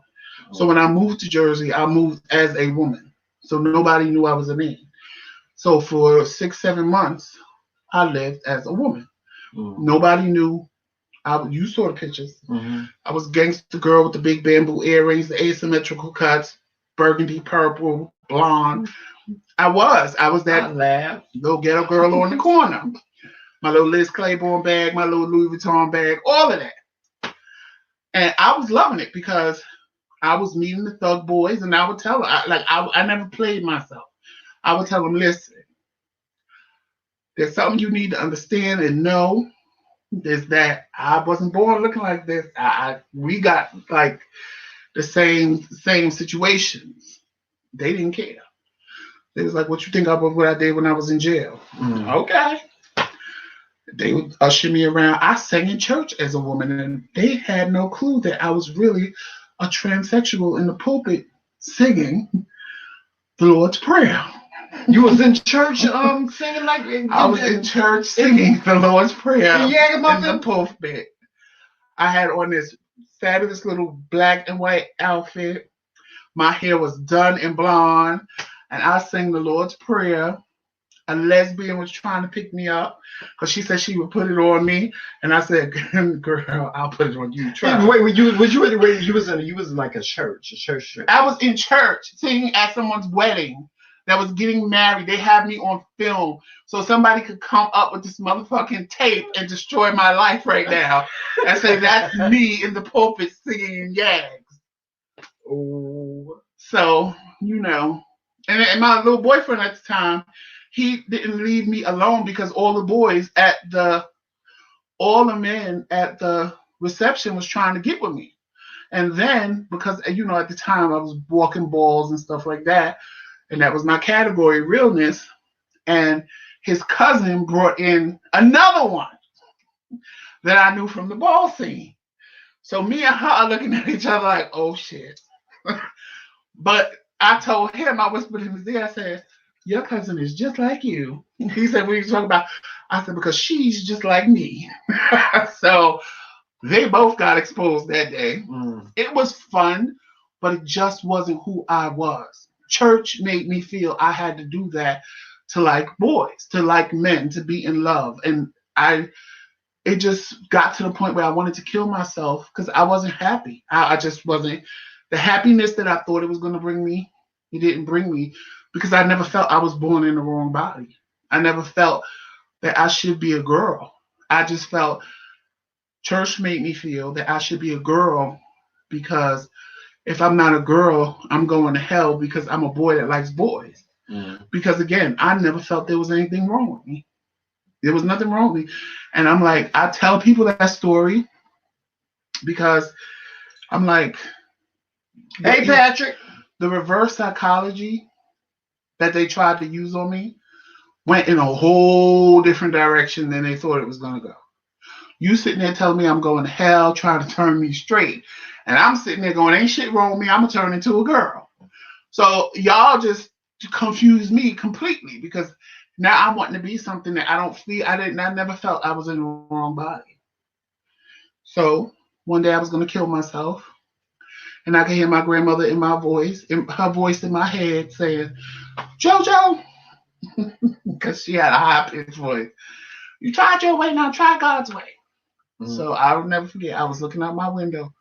A: So when I moved to Jersey, I moved as a woman. So nobody knew I was a man. So for 6, 7 months, I lived as a woman. Nobody knew. You saw the pictures. I was gangster girl with the big bamboo earrings, the asymmetrical cuts, burgundy purple, blonde. I was that little ghetto girl on the corner. My little Liz Claiborne bag, my little Louis Vuitton bag, all of that. And I was loving it because I was meeting the thug boys and I would tell them, I never played myself. I would tell them, listen, there's something you need to understand and know is that I wasn't born looking like this. We got like the same situations. They didn't care. They was like, what you think about what I did when I was in jail? Okay. They would usher me around. I sang in church as a woman, and they had no clue that I was really a transsexual in the pulpit singing the Lord's Prayer.
B: You was in church singing like...
A: I was in church singing the Lord's Prayer in the pulpit. I had on this fabulous little black and white outfit. My hair was done in blonde, and I sang the Lord's Prayer. A lesbian was trying to pick me up because she said she would put it on me, and I said, "Girl, I'll put it on you." Try.
B: Wait, you was in like a church.
A: I was in church singing at someone's wedding that was getting married. They had me on film, so somebody could come up with this motherfucking tape and destroy my life right now and say that's me in the pulpit singing in Yags.
B: Oh,
A: so and my little boyfriend at the time. He didn't leave me alone because all the men at the reception was trying to get with me. And then, because, you know, at the time I was walking balls and stuff like that, and that was my category, realness. And his cousin brought in another one that I knew from the ball scene. So me and her are looking at each other like, oh shit. But I told him, I whispered in his ear, I said, your cousin is just like you. He said, what are you talking about? I said, because she's just like me. So they both got exposed that day. It was fun, but it just wasn't who I was. Church made me feel I had to do that to like boys, to like men, to be in love. And it just got to the point where I wanted to kill myself because I wasn't happy. I just wasn't. The happiness that I thought it was going to bring me, it didn't bring me because I never felt I was born in the wrong body. I never felt that I should be a girl. I just felt church made me feel that I should be a girl because if I'm not a girl, I'm going to hell because I'm a boy that likes boys. Because again, I never felt there was anything wrong with me. There was nothing wrong with me. And I'm like, I tell people that story because I'm like,
B: hey, Patrick,
A: the reverse psychology that they tried to use on me went in a whole different direction than they thought it was going to go. You sitting there telling me I'm going to hell, trying to turn me straight. And I'm sitting there going, ain't shit wrong with me. I'm going to turn into a girl. So y'all just confused me completely because now I'm wanting to be something that I don't feel. I never felt I was in the wrong body. So one day I was going to kill myself. And I could hear my grandmother in my voice, her voice in my head saying, JoJo, because she had a high pitched voice. You tried your way, now try God's way. So I'll never forget. I was looking out my window.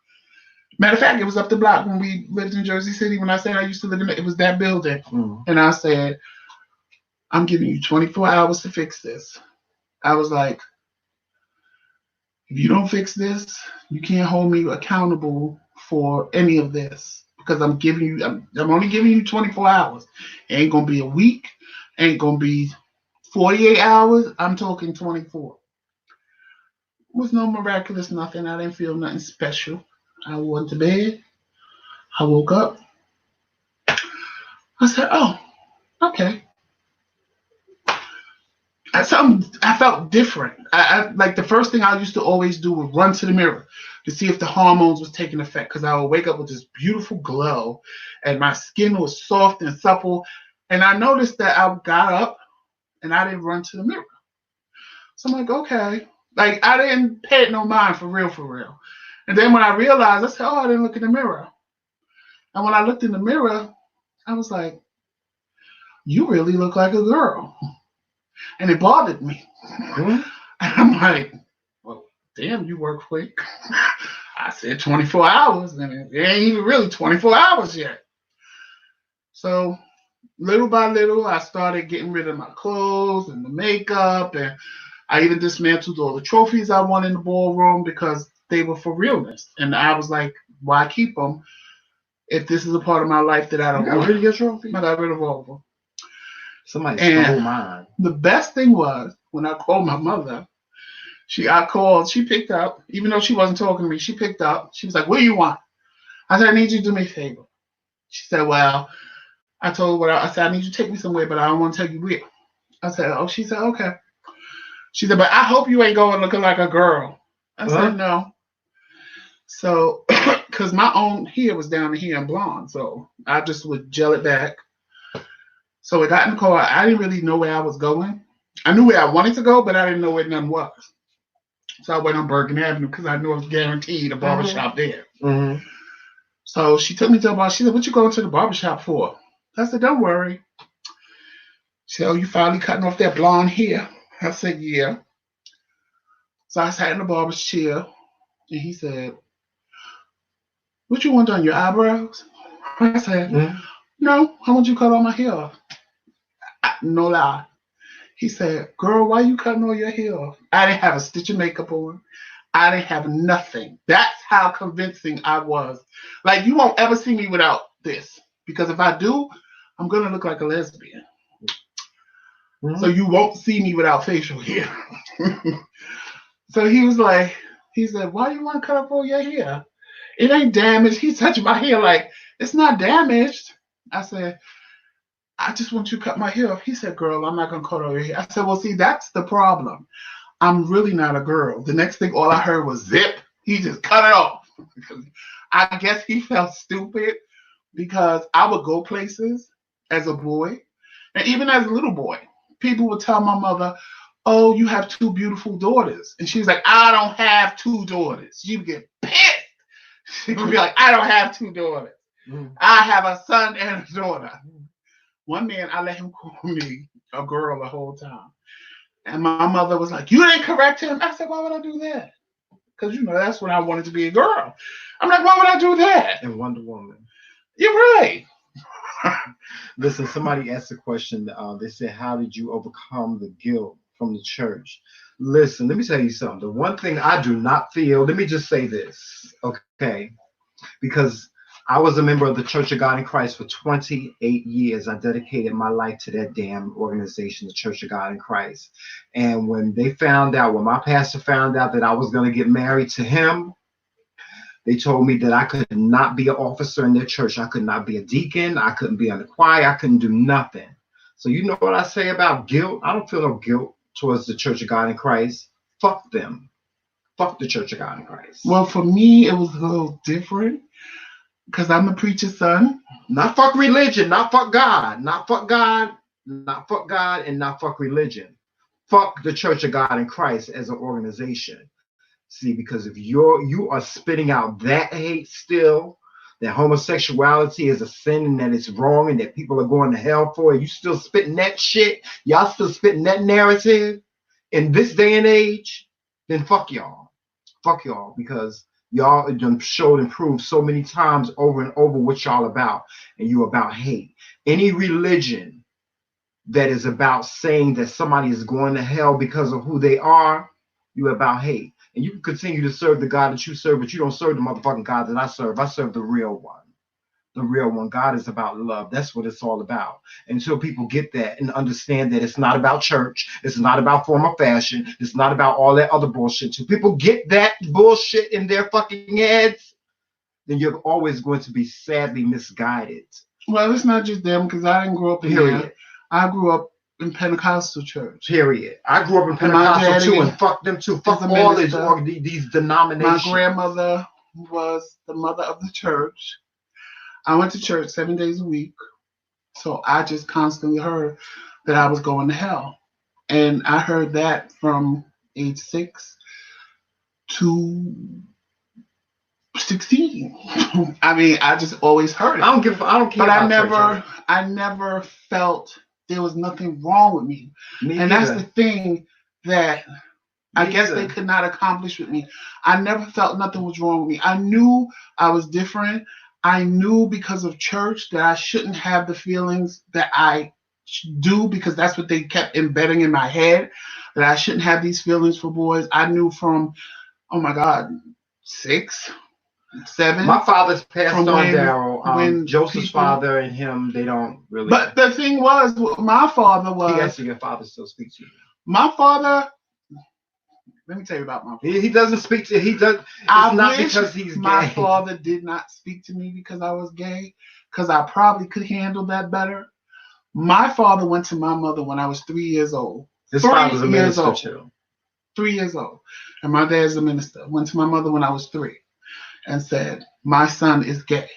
A: Matter of fact, it was up the block when we lived in Jersey City. When I said I used to live in it was that building. And I said, I'm giving you 24 hours to fix this. I was like, if you don't fix this, you can't hold me accountable for any of this because I'm only giving you 24 hours. It ain't gonna be a week, ain't gonna be 48 hours. I'm talking 24. It was no miraculous nothing. I didn't feel nothing special. I went to bed. I woke up. I said, oh, okay. I felt different. I like the first thing I used to always do was run to the mirror to see if the hormones was taking effect because I would wake up with this beautiful glow and my skin was soft and supple. And I noticed that I got up and I didn't run to the mirror. So I'm like, okay. Like I didn't pay it no mind for real. And then when I realized, I said, oh, I didn't look in the mirror. And when I looked in the mirror, I was like, you really look like a girl. And it bothered me. And I'm like, well, damn, you work quick. I said 24 hours, and it ain't even really 24 hours yet. So little by little, I started getting rid of my clothes and the makeup, and I even dismantled all the trophies I won in the ballroom because they were for realness. And I was like, why keep them if this is a part of my life that I don't want?
B: Rid of your trophies?
A: I got rid of all of them.
B: Somebody stole mine.
A: The best thing was when I called my mother, she picked up, even though she wasn't talking to me, she picked up. She was like, what do you want? I said, I need you to do me a favor. She said, well, I told her, I said, I need you to take me somewhere, but I don't want to tell you where. I said, oh, she said, okay. She said, but I hope you ain't going looking like a girl. I said, no. So, because my own hair was down here and blonde, so I just would gel it back. So I got in the car. I didn't really know where I was going. I knew where I wanted to go, but I didn't know where none was. So I went on Bergen Avenue because I knew I was guaranteed a barbershop there. So she took me to a bar. She said, what you going to the barbershop for? I said, don't worry. She said, oh, you finally cutting off that blonde hair? I said, yeah. So I sat in the barber's chair, and he said, what you want done, your eyebrows? I said, no, I want you to cut all my hair off. No lie. He said, girl, why you cutting all your hair off? I didn't have a stitch of makeup on. I didn't have nothing. That's how convincing I was. Like, you won't ever see me without this. Because if I do, I'm going to look like a lesbian. So you won't see me without facial hair. So he said, why do you want to cut up all your hair? It ain't damaged. He touched my hair like, it's not damaged. I said, I just want you to cut my hair off. He said, girl, I'm not going to cut all your hair. I said, well, see, that's the problem. I'm really not a girl. The next thing, all I heard was zip. He just cut it off. I guess he felt stupid because I would go places as a boy and even as a little boy. People would tell my mother, oh, you have two beautiful daughters. And she was like, I don't have two daughters. She would get pissed. She would be like, I don't have two daughters. I have a son and a daughter. One man, I let him call me a girl the whole time. And my mother was like, you didn't correct him. I said, why would I do that? Because, that's when I wanted to be a girl. I'm like, why would I do that?
B: And Wonder Woman.
A: You're right.
B: Listen, somebody asked a question. They said, how did you overcome the guilt from the church? Listen, let me tell you something. The one thing I do not feel, let me just say this, okay? Because I was a member of the Church of God in Christ for 28 years. I dedicated my life to that damn organization, the Church of God in Christ. And when my pastor found out that I was going to get married to him, they told me that I could not be an officer in their church. I could not be a deacon. I couldn't be on the choir. I couldn't do nothing. So you know what I say about guilt? I don't feel no guilt towards the Church of God in Christ. Fuck them. Fuck the Church of God in Christ.
A: Well, for me, it was a little different. Because I'm a preacher's son.
B: Not fuck religion, not fuck God, not fuck God, not fuck God, and not fuck religion. Fuck the Church of God in Christ as an organization. See, because if you are spitting out that hate still, that homosexuality is a sin and that it's wrong and that people are going to hell for it, you still spitting that shit, y'all still spitting that narrative in this day and age, then fuck y'all. Fuck y'all, because y'all done showed and proved so many times over and over what y'all about, and you about hate. Any religion that is about saying that somebody is going to hell because of who they are, you about hate. And you can continue to serve the God that you serve, but you don't serve the motherfucking God that I serve. I serve the real one. The real one. God is about love. That's what it's all about. Until people get that and understand that it's not about church, it's not about form of fashion, it's not about all that other bullshit. Till people get that bullshit in their fucking heads, then you're always going to be sadly misguided.
A: Well, it's not just them, because I didn't grow up in there. I grew up in Pentecostal church.
B: Period. I grew up in Pentecostal too, and fuck them too. Fuck all these denominations.
A: My grandmother was the mother of the church. I went to church 7 days a week, so I just constantly heard that I was going to hell. And I heard that from age 6 to 16. I mean, I just always heard it.
B: I don't care.
A: But I never felt there was nothing wrong with me. And that's the thing that I guess they could not accomplish with me. I never felt nothing was wrong with me. I knew I was different. I knew because of church that I shouldn't have the feelings that I do, because that's what they kept embedding in my head, that I shouldn't have these feelings for boys. I knew from, oh my God, 6, 7.
B: My father's passed on, Daryl. Joseph's father and him, they don't really.
A: But the thing was, my father was.
B: He asked your father still speaks to you.
A: My father. Let me tell you about my father.
B: He doesn't speak to. He does. It's not because he's gay.
A: My father did not speak to me because I was gay, because I probably could handle that better. My father went to my mother when I was 3 years old.
B: His father was a minister too.
A: 3 years old, and my dad's a minister. Went to my mother when I was 3, and said, "My son is gay."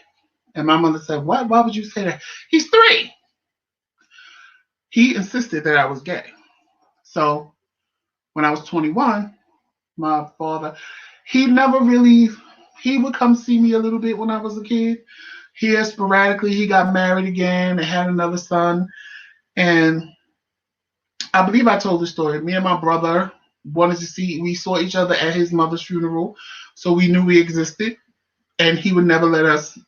A: And my mother said, "What? Why would you say that? He's 3." He insisted that I was gay. So when I was 21. My father, he would come see me a little bit when I was a kid. Here sporadically, he got married again and had another son. And I believe I told the story. Me and my brother we saw each other at his mother's funeral. So we knew we existed, and he would never let us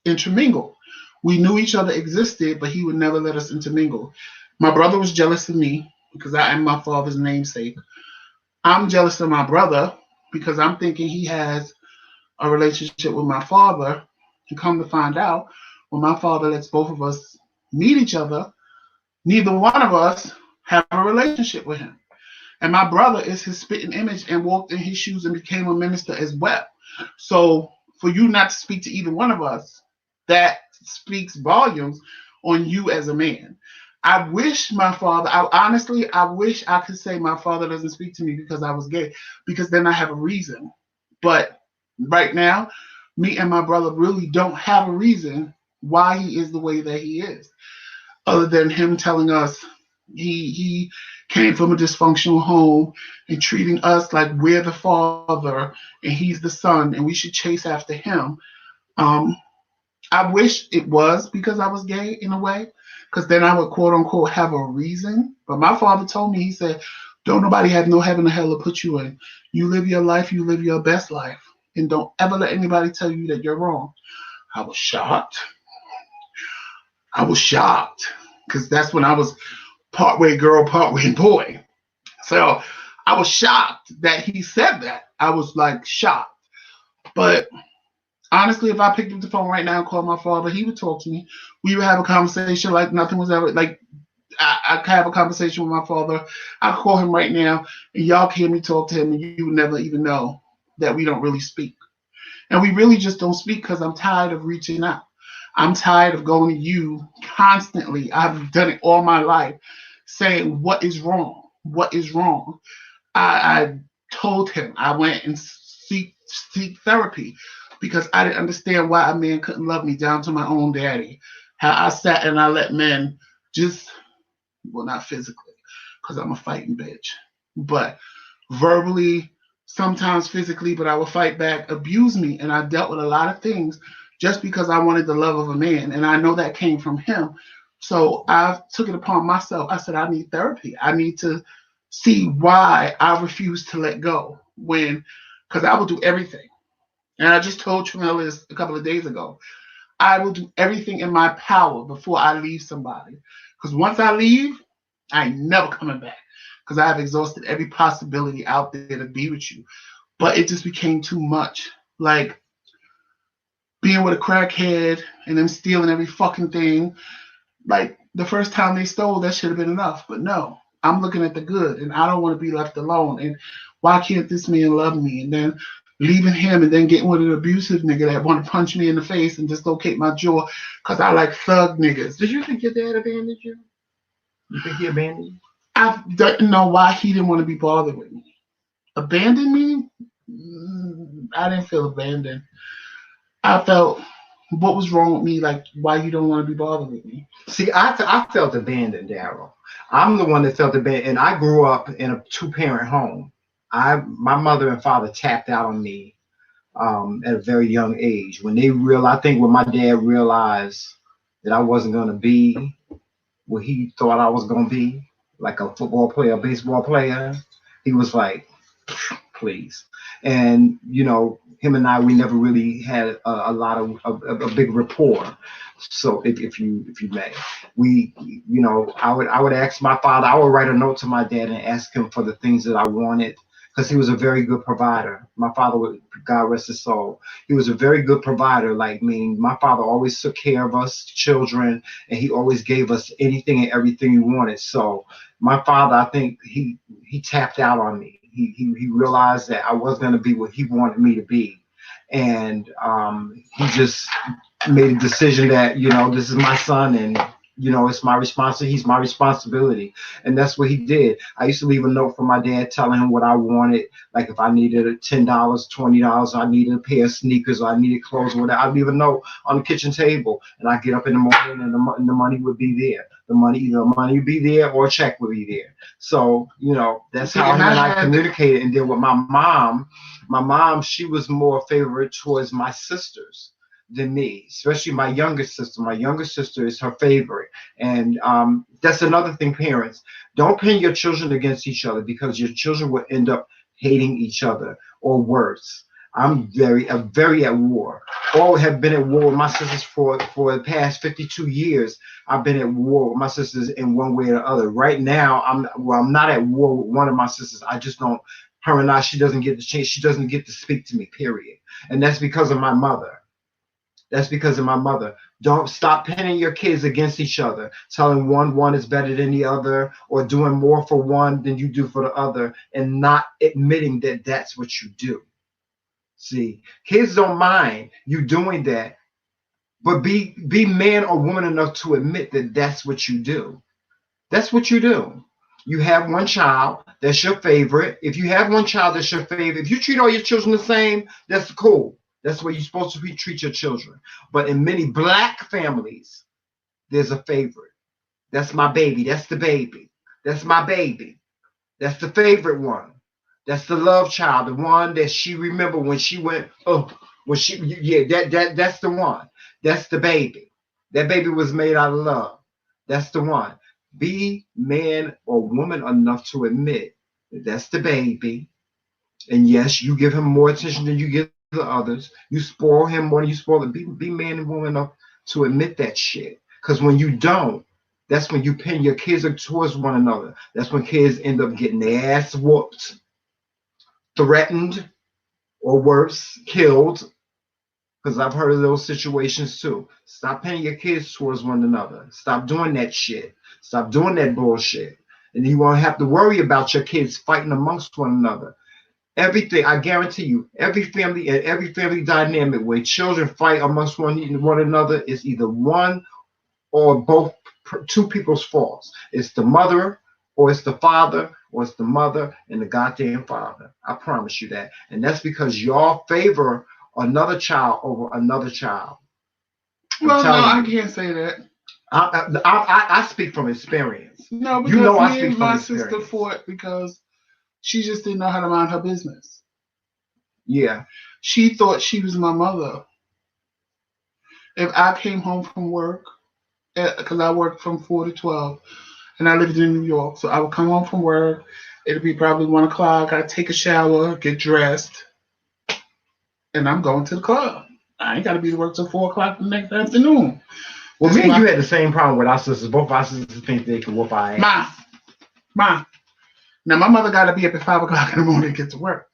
A: intermingle. We knew each other existed, but he would never let us intermingle. My brother was jealous of me because I am my father's namesake. I'm jealous of my brother because I'm thinking he has a relationship with my father. And come to find out, when my father lets both of us meet each other, neither one of us have a relationship with him. And my brother is his spitting image and walked in his shoes and became a minister as well. So for you not to speak to either one of us, that speaks volumes on you as a man. I wish my father, I wish I could say my father doesn't speak to me because I was gay, because then I have a reason. But right now, me and my brother really don't have a reason why he is the way that he is, other than him telling us he came from a dysfunctional home and treating us like we're the father and he's the son and we should chase after him. Um, I wish it was because I was gay in a way, because then I would quote unquote have a reason. But my father told me, he said, don't nobody have no heaven or hell to put you in. You live your life, you live your best life. And don't ever let anybody tell you that you're wrong. I was shocked. I was shocked. Because that's when I was partway girl, partway boy. So I was shocked that he said that. I was like shocked. But honestly, if I picked up the phone right now and called my father, he would talk to me. We would have a conversation like nothing was ever like. I could have a conversation with my father. I could call him right now, and y'all can hear me talk to him, and you would never even know that we don't really speak. And we really just don't speak because I'm tired of reaching out. I'm tired of going to you constantly. I've done it all my life, saying what is wrong, what is wrong. I told him I went and seek therapy because I didn't understand why a man couldn't love me down to my own daddy. How I sat and I let men just, well, not physically, because I'm a fighting bitch, but verbally, sometimes physically, but I would fight back, abuse me. And I dealt with a lot of things just because I wanted the love of a man. And I know that came from him. So I took it upon myself. I said, I need therapy. I need to see why I refuse to let go when, because I will do everything. And I just told Tramel this a couple of days ago. I will do everything in my power before I leave somebody. Because once I leave, I ain't never coming back. Because I have exhausted every possibility out there to be with you. But it just became too much. Like being with a crackhead and them stealing every fucking thing. Like the first time they stole, that should have been enough. But no, I'm looking at the good and I don't want to be left alone. And why can't this man love me? And then leaving him and then getting with an abusive nigga that want to punch me in the face and dislocate my jaw because I like thug niggas. Did you think your dad abandoned you?
B: You think he abandoned you?
A: I don't know why he didn't want to be bothered with me. Abandon me? I didn't feel abandoned. I felt, what was wrong with me? Like, why you don't want to be bothered with me?
B: See, I felt abandoned, Daryl. I'm the one that felt abandoned, and I grew up in a two-parent home. My mother and father tapped out on me at a very young age. I think when my dad realized that I wasn't going to be what he thought I was going to be, like a football player, a baseball player, he was like, please. And him and I, we never really had a lot of a big rapport. So if you may, I would ask my father. I would write a note to my dad and ask him for the things that I wanted, because he was a very good provider. My father would, God rest his soul, he was a very good provider. Like me, my father always took care of us children, and he always gave us anything and everything we wanted. So my father, I think he tapped out on me. He realized that I was going to be what he wanted me to be, and he just made a decision that this is my son, and it's my responsibility. He's my responsibility, and that's what he did. I used to leave a note for my dad telling him what I wanted, like if I needed $10, $20, I needed a pair of sneakers, or I needed clothes, or whatever. I'd leave a note on the kitchen table, and I get up in the morning, and the money would be there. Either money would be there or a check would be there. So that's how him and I communicated. And then with my mom, she was more favorite towards my sisters than me, especially my youngest sister. My youngest sister is her favorite. And that's another thing, parents. Don't pin your children against each other, because your children will end up hating each other, or worse. I'm very at war. All have been at war with my sisters for the past 52 years. I've been at war with my sisters in one way or the other. Right now, I'm not at war with one of my sisters. I just don't. Her and I, she doesn't get the chance. She doesn't get to speak to me. Period. And that's because of my mother. Don't stop pinning your kids against each other, telling one is better than the other, or doing more for one than you do for the other, and not admitting that that's what you do. See, kids don't mind you doing that, but be man or woman enough to admit that that's what you do. That's what you do. You have one child that's your favorite. If you have one child that's your favorite, if you treat all your children the same, that's cool. That's the way you're supposed to treat your children. But in many black families, there's a favorite. That's my baby. That's the baby. That's my baby. That's the favorite one. That's the love child, the one that she remember when she went, oh, when she, yeah, that's the one. That's the baby. That baby was made out of love. That's the one. Be man or woman enough to admit that that's the baby. And yes, you give him more attention than you give the others. You spoil him more than you spoil it. Be man and woman enough to admit that shit. Because when you don't, that's when you pin your kids towards one another. That's when kids end up getting their ass whooped, threatened, or worse, killed. Because I've heard of those situations too. Stop pinning your kids towards one another. Stop doing that shit. Stop doing that bullshit. And you won't have to worry about your kids fighting amongst one another. Everything, I guarantee you, every family dynamic where children fight amongst one another is either one or both two people's faults. It's the mother, or it's the father, or it's the mother and the goddamn father. I promise you that. And that's because y'all favor another child over another child.
A: Well, no, I can't say that.
B: I speak from experience.
A: No, because me and my sister fought because she just didn't know how to mind her business.
B: Yeah.
A: She thought she was my mother. If I came home from work, because I worked from 4 to 12, and I lived in New York, so I would come home from work. It'd be probably 1 o'clock. I'd take a shower, get dressed, and I'm going to the club. I ain't got to be to work till 4 o'clock the next afternoon.
B: Well, me and you had the same problem with our sisters. Both our sisters think they can whoop our ass.
A: Ma. Now, my mother got to be up at 5 o'clock in the morning to get to work.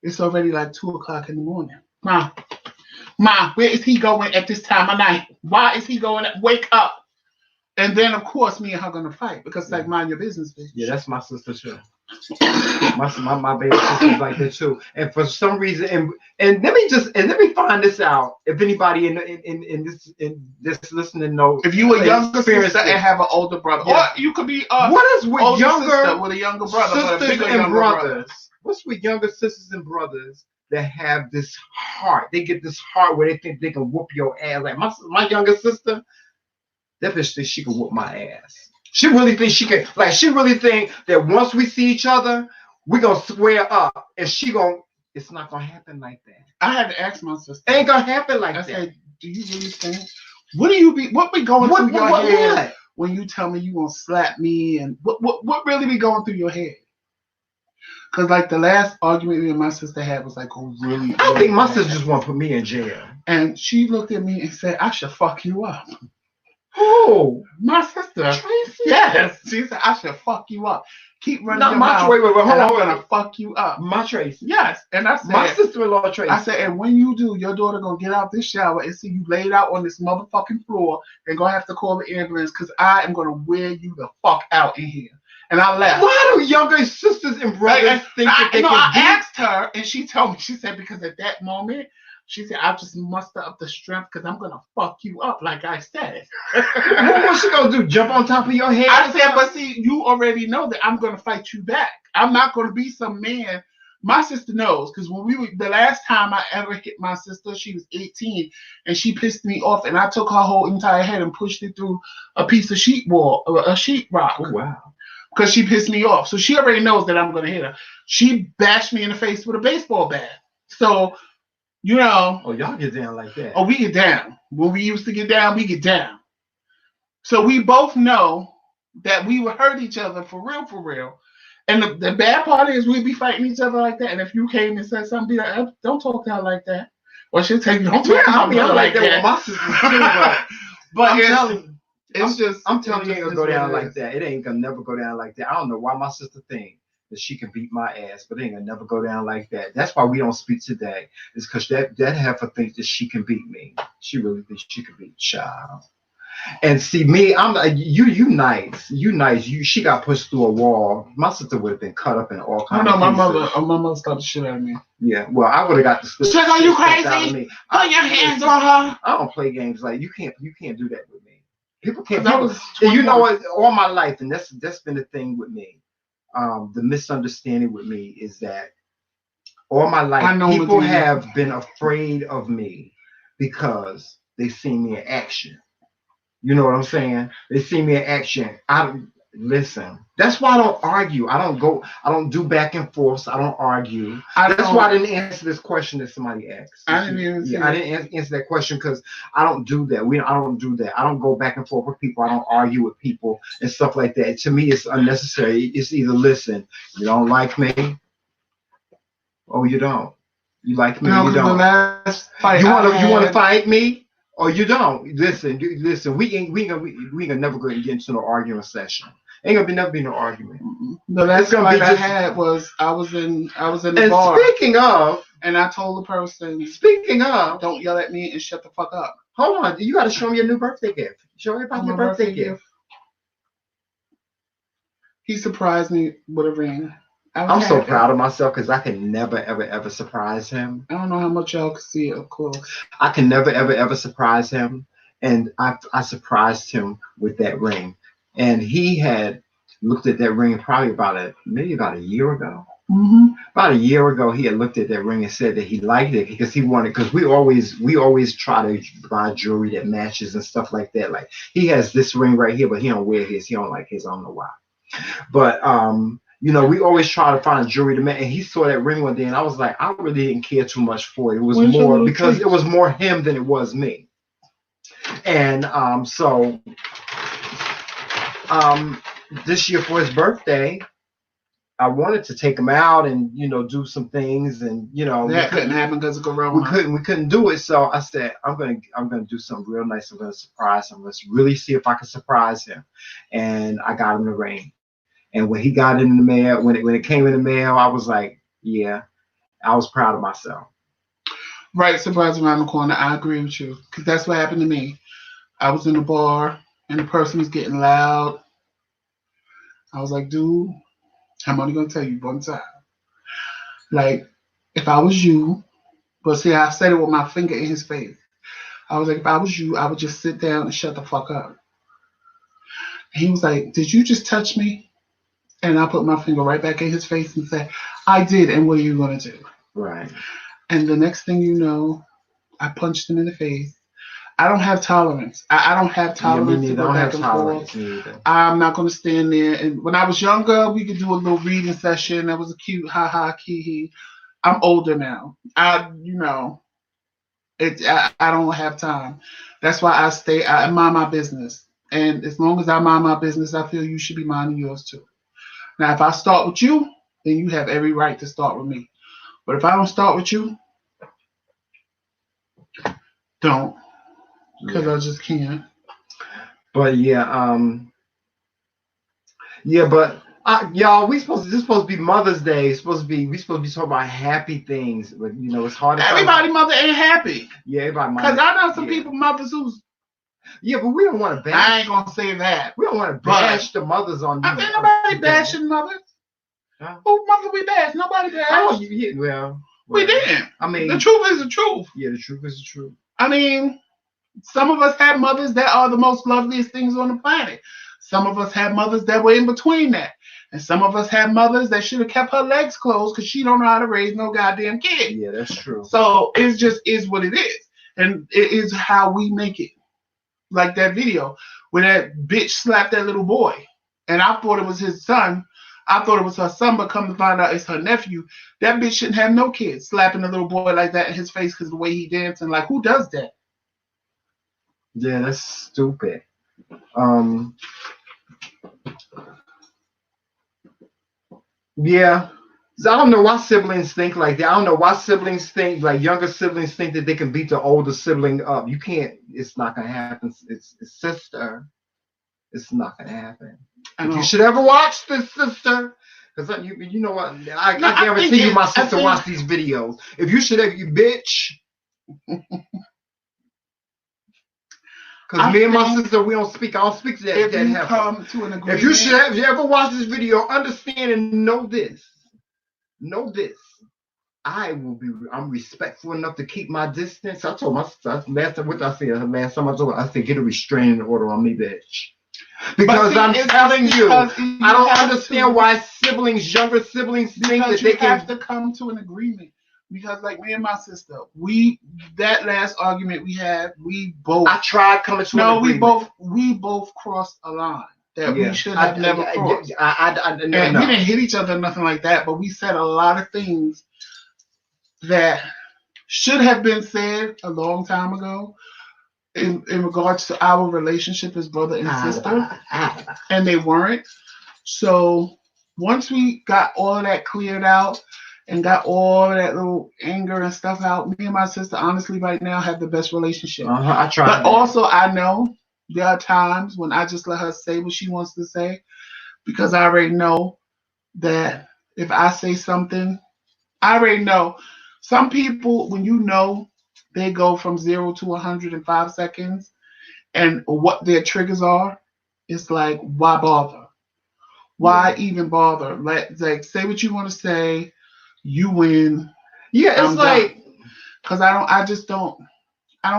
A: It's already like 2 o'clock in the morning. Ma, where is he going at this time of night? Why is he going? Wake up. And then, of course, me and her going to fight because, like, mind your business, bitch.
B: Yeah, that's my sister, too. my baby sister's like that, too. And for some reason, and let me find this out. If anybody in this listening knows.
A: If you a younger sister and have an older brother. Yeah. Or you could be
B: what is with younger
A: with a younger brother,
B: sisters
A: but a bigger
B: and
A: brothers?
B: Brother. What's with younger sisters and brothers that have this heart? They get this heart where they think they can whoop your ass. Like my younger sister, that bitch thinks she can whoop my ass. She really thinks she can. Like she really think that once we see each other, we gonna square up, and it's not gonna happen like that.
A: I had to ask my sister.
B: Ain't gonna happen like that.
A: I said, do you really think? What be going through your head when you tell me you gonna slap me? And what really be going through your head? Because like the last argument me and my sister had was like really.
B: I think my sister just want to put me in jail.
A: And she looked at me and said, "I should fuck you up."
B: Who?
A: My sister.
B: Tracy?
A: Yes. She said, "I should fuck you up. Keep running your mouth.
B: Wait, hold on.
A: I'm gonna fuck you up."
B: My Tracy.
A: Yes. And I said,
B: my sister-in-law Tracy.
A: I said, and when you do, your daughter gonna get out this shower and see you laid out on this motherfucking floor and gonna have to call the ambulance because I am gonna wear you the fuck out in here. And I laughed.
B: Why do younger sisters and brothers think that they can
A: I asked her, and she told me, she said, because at that moment, she said, I just muster up the strength because I'm going to fuck you up, like I said.
B: What's she going to do, jump on top of your head?
A: I said, but see, you already know that I'm going to fight you back. I'm not going to be some man. My sister knows, because when the last time I ever hit my sister, she was 18, and she pissed me off, and I took her whole entire head and pushed it through a piece of a sheetrock.
B: Oh, wow.
A: Because she pissed me off. So she already knows that I'm going to hit her. She bashed me in the face with a baseball bat. So, you know.
B: Oh, y'all get down like that.
A: Oh, we get down. When we used to get down, we get down. So we both know that we would hurt each other for real. And the bad part is we'd be fighting each other like that. And if you came and said something, be like, don't talk to her like that. Or she'll tell you, don't talk to her like that.
B: My sister too, but
A: I'm telling you.
B: I'm telling you, it ain't gonna go down like that. It ain't gonna never go down like that. I don't know why my sister thinks that she can beat my ass, but it ain't gonna never go down like that. That's why we don't speak today. It's because that heifer thinks that she can beat me. She really thinks she can beat the child. And see me, I'm like you nice. She got pushed through a wall. My sister would have been cut up in all
A: I
B: kinds
A: know
B: of
A: my
B: pieces.
A: mother stopped the shit out of me.
B: Yeah, well, I would have got the
A: Shit, are you crazy?
B: out of me.
A: Put your hands on her.
B: I don't play games like you can't do that with me. People can't.
A: I
B: People,
A: was
B: you know
A: 21.
B: what? All my life, and that's been the thing with me. The misunderstanding with me is that all my life people have been afraid of me because they see me in action. You know what I'm saying? They see me in action. Listen. That's why I don't argue. I don't do back and forth. I don't argue. That's why I didn't answer this question that somebody asked.
A: I didn't
B: answer that question because I don't do that. I don't do that. I don't go back and forth with people. I don't argue with people and stuff like that. To me, it's unnecessary. It's either listen, you don't like me, or you don't. You like me, or you don't.
A: The last fight
B: you want to fight me? Or you don't. Listen. We ain't gonna never go get into no argument session. Ain't gonna never be no argument.
A: The last fight I had was I was in the bar.
B: Speaking of,
A: and I told the person.
B: Speaking of,
A: don't yell at me and shut the fuck up.
B: Hold on, you got to show me your new birthday gift. Show me about your birthday gift.
A: He surprised me with a ring.
B: I'm so proud of myself because I can never, ever surprise him.
A: I don't know how much y'all can see it, of course.
B: I can never, ever surprise him. And I surprised him with that ring. And he had looked at that ring probably maybe about a year ago.
A: Mm-hmm.
B: About a year ago, he had looked at that ring and said that he liked it because because we always try to buy jewelry that matches and stuff like that. Like he has this ring right here, but he don't wear his. He don't like his. I don't know why. But we always try to find jewelry to match. And he saw that ring one day, and I was like, I really didn't care too much for it. It was more because it was more him than it was me. And this year for his birthday, I wanted to take him out and do some things, and
A: that couldn't happen because of Corona.
B: We couldn't do it. So I said I'm gonna do something real nice. I'm gonna surprise him. Let's really see if I can surprise him. And I got him the ring. And when he got it in the mail, when it came in the mail, I was like, yeah, I was proud of myself.
A: Right, surprise around the corner. I agree with you because that's what happened to me. I was in the bar and the person was getting loud. I was like, dude, I'm only going to tell you one time. Like, if I was you, but see, I said it with my finger in his face. I was like, if I was you, I would just sit down and shut the fuck up. And he was like, did you just touch me? And I put my finger right back in his face and said, I did, and what are you going to do?
B: Right.
A: And the next thing you know, I punched him in the face. I don't have tolerance. I don't have tolerance to go back and forth. I'm not going to stand there. And when I was younger, we could do a little reading session. That was a cute ha-ha, kee-hee. I'm older now. I don't have time. That's why I mind my business. And as long as I mind my business, I feel you should be minding yours too. Now, if I start with you, then you have every right to start with me. But if I don't start with you, don't. Because I just can't.
B: But but y'all, this is supposed to be Mother's Day. We supposed to be talking about happy things, but it's hard to.
A: Everybody mother ain't happy.
B: Yeah, everybody.
A: Because I know some people mothers who's.
B: Yeah, but we don't want to bash.
A: I ain't gonna say that.
B: We don't want to bash the mothers on.
A: I mean, nobody bashing mothers. Huh? Who mother we bash? Nobody bash.
B: Oh, yeah, well,
A: we didn't.
B: I mean,
A: the truth is the truth.
B: Yeah, the truth is the truth.
A: I mean, some of us have mothers that are the most loveliest things on the planet. Some of us have mothers that were in between that. And some of us have mothers that should have kept her legs closed because she don't know how to raise no goddamn kid.
B: Yeah, that's true.
A: So it just is what it is. And it is how we make it. Like that video where that bitch slapped that little boy. And I thought it was his son. I thought it was her son, but come to find out it's her nephew. That bitch shouldn't have no kids slapping a little boy like that in his face because of the way he dancing. Like, who does that?
B: Yeah, that's stupid. Yeah. I don't know why siblings think like that. I don't know why siblings think, like younger siblings think that they can beat the older sibling up. You can't. It's not going to happen. It's sister. It's not going to happen. If you should ever watch this, sister, because you know what? I guarantee you my sister watched these videos. If you should have, you bitch. Because me and my sister, we don't speak. I don't speak to that.
A: If you come to an agreement.
B: If you ever watch this video, understand and know this. Know this. I'm respectful enough to keep my distance. I told my sister, last time I told her, I said, get a restraining order on me, bitch. Because I'm telling you, I don't understand why younger siblings think that they
A: have to come to an agreement. Because like me and my sister, that last argument we had, I
B: tried coming to an agreement.
A: we both crossed a line that we should have never crossed. And we didn't hit each other or nothing like that, but we said a lot of things that should have been said a long time ago in regards to our relationship as brother and sister, and they weren't. So once we got all of that cleared out and got all that little anger and stuff out, me and my sister honestly right now have the best relationship.
B: I try.
A: But also I know there are times when I just let her say what she wants to say, because I already know that if I say something, I already know. Some people, when you know, they go from 0 to 100 in 5 seconds, and what their triggers are, it's like, why bother? Why even bother? Like say what you want to say. You win.
B: Yeah, it's
A: because I don't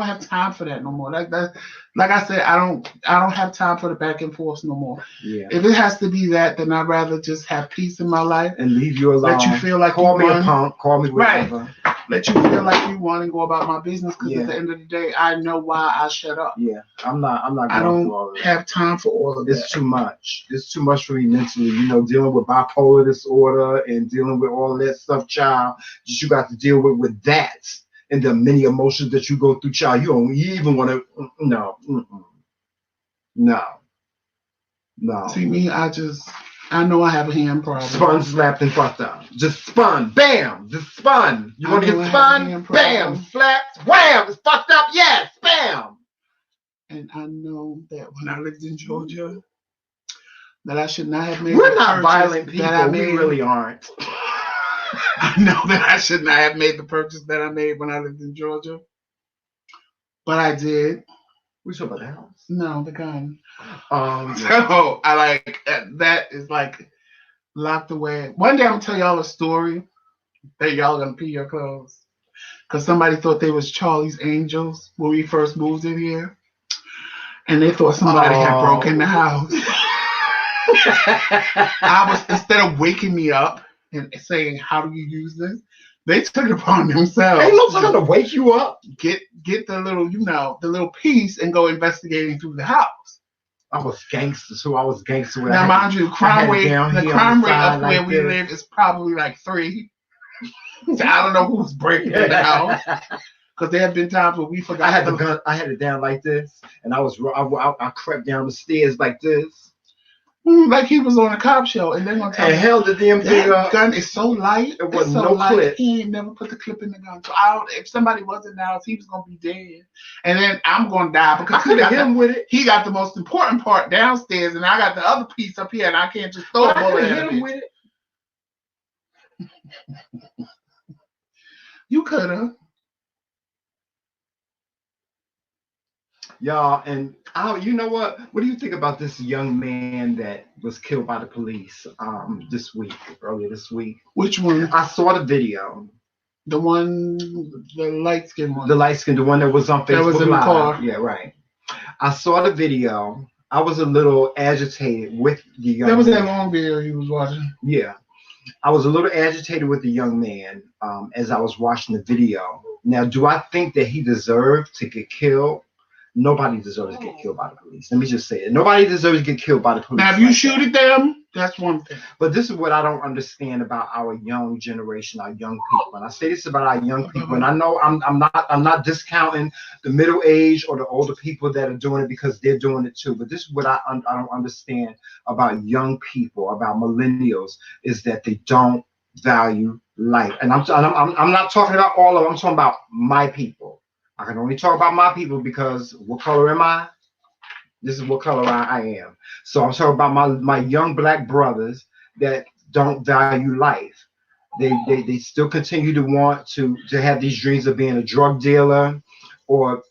A: have time for that no more. Like I said, I don't have time for the back and forth no more.
B: Yeah.
A: If it has to be that, then I'd rather just have peace in my life
B: and leave you alone.
A: Let you feel like
B: call me a punk, call me whatever.
A: Right. Let you feel like you want and go about my business, because at the end of the day, I know why I shut up.
B: Yeah, I'm not.
A: I don't have time for all of that.
B: It's too much. It's too much for me mentally. Dealing with bipolar disorder and dealing with all that stuff, child. You got to deal with that. And the many emotions that you go through, child, you don't even want to. No.
A: See me, I know I have a hand problem.
B: Spun, slapped, and fucked up. Just spun, bam, just spun. You want to get spun, bam, slapped, wham, it's fucked up, yes, bam.
A: And I know that when I lived in Georgia, that I should not have made.
B: We're not violent people. We really aren't.
A: I know that I should not have made the purchase that I made when I lived in Georgia, but I did.
B: We talking about the house?
A: No, the gun. So I that is locked away. One day I'm gonna tell y'all a story that y'all gonna pee your clothes, because somebody thought they was Charlie's Angels when we first moved in here, and they thought somebody had broken the house. Instead of waking me up and saying, how do you use this, they took it upon themselves.
B: Ain't no time to wake you up.
A: Get the little, the little piece and go investigating through the house.
B: I was gangster, so I was gangster.
A: Now, mind you, the crime rate up where we live is probably like 3. So I don't know who's breaking in the house. Because there have been times where we forgot.
B: I had the gun. I had it down like this, and I crept down the stairs like this.
A: Like he was on a cop show, and then gonna tell me,
B: held the damn thing up.
A: Gun is so light.
B: It was no clip.
A: He ain't never put the clip in the gun. So if somebody was in the house, he was gonna be dead, and then I'm gonna die because
B: I hit him with it.
A: He got the most important part downstairs, and I got the other piece up here, and I can't just throw a bullet at him with it. You could have.
B: Y'all, and you know what? What do you think about this young man that was killed by the police earlier this week?
A: Which one?
B: I saw the video.
A: The light skinned one.
B: The light skinned, the one that was on Facebook
A: that was in
B: Live.
A: The car.
B: Yeah, right. I saw the video. I was a little agitated with the young man.
A: That was that long video you was watching.
B: Yeah. I was a little agitated with the young man as I was watching the video. Now, do I think that he deserved to get killed? Nobody deserves to get killed by the police. Let me just say it. Nobody deserves to get killed by the police.
A: Now, if you shoot at them, that's one thing.
B: But this is what I don't understand about our young generation, our young people. And I say this about our young people, and I know I'm not discounting the middle age or the older people that are doing it, because they're doing it too. But this is what I don't understand about young people, about millennials, is that they don't value life. And I'm not talking about all of them. I'm talking about my people. I can only talk about my people because what color am I? This is what color I am. So I'm talking about my young black brothers that don't value life. They still continue to want to have these dreams of being a drug dealer or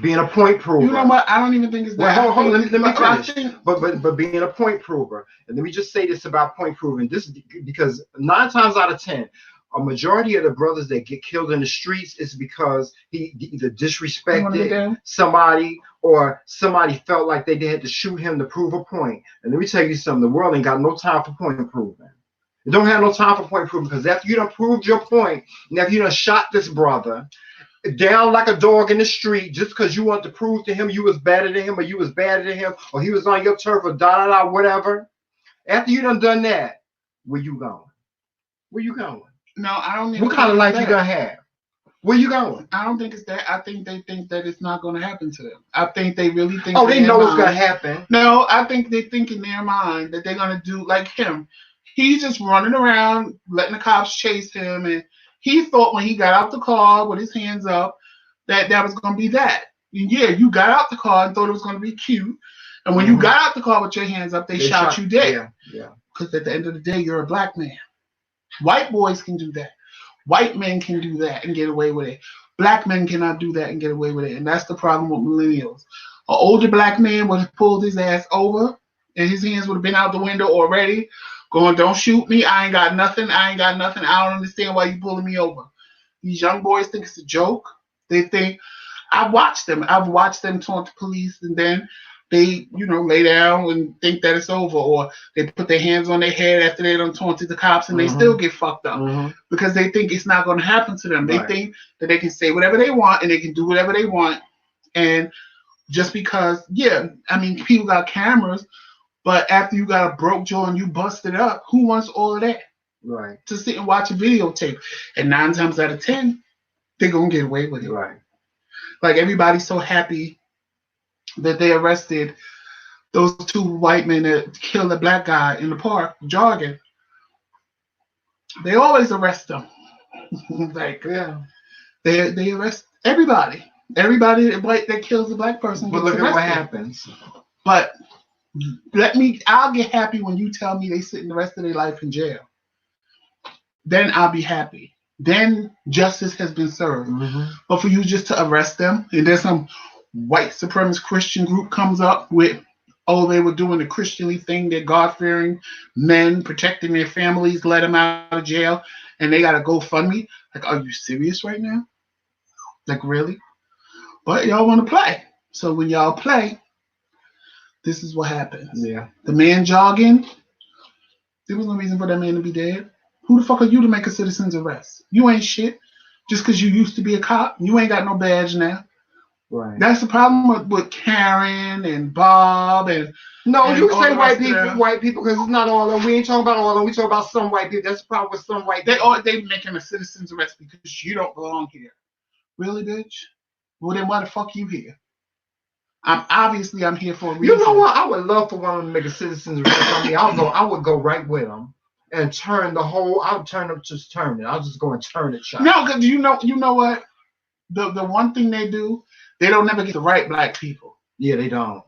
B: being a point prover.
A: You know what? I don't even think it's that.
B: Well, hold on, let me
A: finish.
B: But being a point prover, and let me just say this about point proving. This is because 9 times out of 10, a majority of the brothers that get killed in the streets is because he either disrespected somebody or somebody felt like they had to shoot him to prove a point. And let me tell you something: the world ain't got no time for point proving. It don't have no time for point proving, because after you done proved your point, and after you done shot this brother down like a dog in the street just because you want to prove to him you was better than him, or you was better than him, or he was on your turf, or whatever. After you done that, where you going? Where you going?
A: No, I don't even
B: What kind of life you gonna have? Where you going?
A: I don't think it's that. I think they think that it's not going to happen to them. I think they really think.
B: Oh, they know it's going to happen.
A: No, I think they think in their mind that they're going to do like him. He's just running around, letting the cops chase him, and he thought when he got out the car with his hands up that was going to be that. And yeah, you got out the car and thought it was going to be cute, and when you got out the car with your hands up, they shot you dead.
B: Yeah.
A: Because at the end of the day, you're a black man. White boys can do that. White men can do that and get away with it. Black men cannot do that and get away with it. And that's the problem with millennials. An older black man would have pulled his ass over and his hands would have been out the window already, going, don't shoot me. I ain't got nothing. I don't understand why you pulling me over. These young boys think it's a joke. They think, I've watched them taunt the police, and then they, lay down and think that it's over, or they put their hands on their head after they done taunted the cops, and they still get fucked up because they think it's not going to happen to them. They think that they can say whatever they want and they can do whatever they want, and just because, people got cameras, but after you got a broke jaw and you busted up, who wants all of that?
B: Right.
A: To sit and watch a videotape, and 9 times out of 10, they're gonna get away with it.
B: Right.
A: Like everybody's so happy that they arrested those 2 white men that killed a black guy in the park jogging. They always arrest them. They arrest everybody. Everybody that kills a black person gets arrested. But look at what
B: happens.
A: But I'll get happy when you tell me they sit the rest of their life in jail. Then I'll be happy. Then justice has been served. But for you just to arrest them, and there's some white supremacist Christian group comes up with, they were doing the Christianly thing, they're God-fearing men protecting their families, let them out of jail, and they got to GoFundMe. Like, are you serious right now? Like, really? But y'all want to play. So when y'all play, this is what happens.
B: Yeah.
A: The man jogging, there was no reason for that man to be dead. Who the fuck are you to make a citizen's arrest? You ain't shit. Just because you used to be a cop, you ain't got no badge now.
B: Right.
A: That's the problem with Karen and Bob and
B: you can say white people because it's not all of them. We ain't talking about all of them. We talking about some white people. That's the problem with some white people.
A: They making a citizen's arrest because you don't belong here. Really, bitch? Well, then why the fuck you here? I'm here for a reason.
B: You know what? I would love for one of them to make a citizen's arrest on me. I would go right with them. And turn the whole. I'll turn it. I'll just go and turn it. Shot.
A: No, because you know what? The one thing they do, they don't never get the right black people.
B: Yeah, they don't.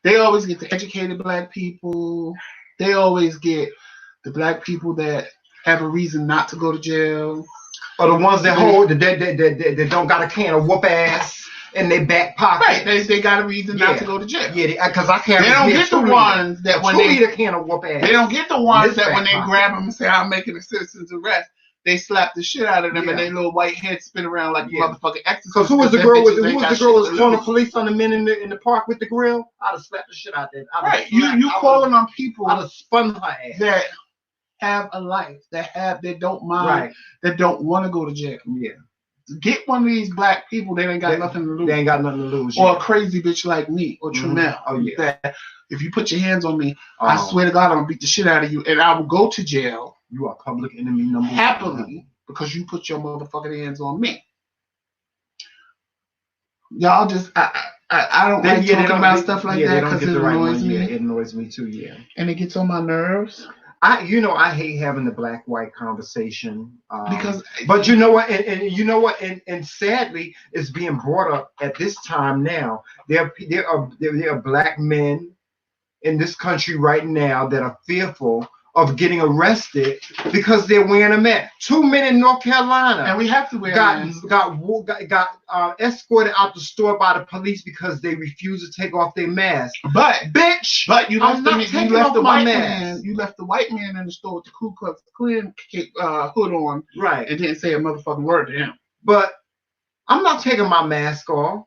A: They always get the educated black people. They always get the black people that have a reason not to go to jail.
B: Or the ones that hold that don't got a can of whoop ass in their back pocket.
A: Right, they got a reason not to go to jail.
B: Yeah, because I can't.
A: They don't get the ones that when they
B: eat a can of whoop ass.
A: They don't get the ones that when they grab them and say, "I'm making a citizen's arrest," they slap the shit out of them and their little white heads spin around like motherfucking exorcist.
B: Because who was the girl that was calling the police on the men in the park with the grill? I'd have slapped the shit out of them.
A: Right, you calling on people
B: I'd have spun her ass.
A: That have a life, that don't mind, that don't want to go to jail.
B: Yeah.
A: Get one of these black people, they ain't got nothing to lose.
B: They ain't got nothing to lose.
A: Or a crazy bitch like me or Tremel.
B: Oh, yeah.
A: That if you put your hands on me, I swear to God, I'm gonna beat the shit out of you, and I will go to jail.
B: You are public enemy number 1.
A: Happily, because you put your motherfucking hands on me. Y'all just, I don't like talking about stuff like that because it annoys me.
B: It annoys me too. Yeah.
A: And it gets on my nerves.
B: I hate having the black-white conversation
A: because,
B: but you know what, and sadly, it's being brought up at this time now. There are black men in this country right now that are fearful of getting arrested because they're wearing a mask. 2 men in North Carolina,
A: and we have to wear masks.
B: got escorted out the store by the police because they refused to take off their mask.
A: But
B: bitch,
A: you left You left the white man in the store with the Ku Klux Klan hood on,
B: right,
A: and didn't say a motherfucking word to him.
B: But I'm not taking my mask off.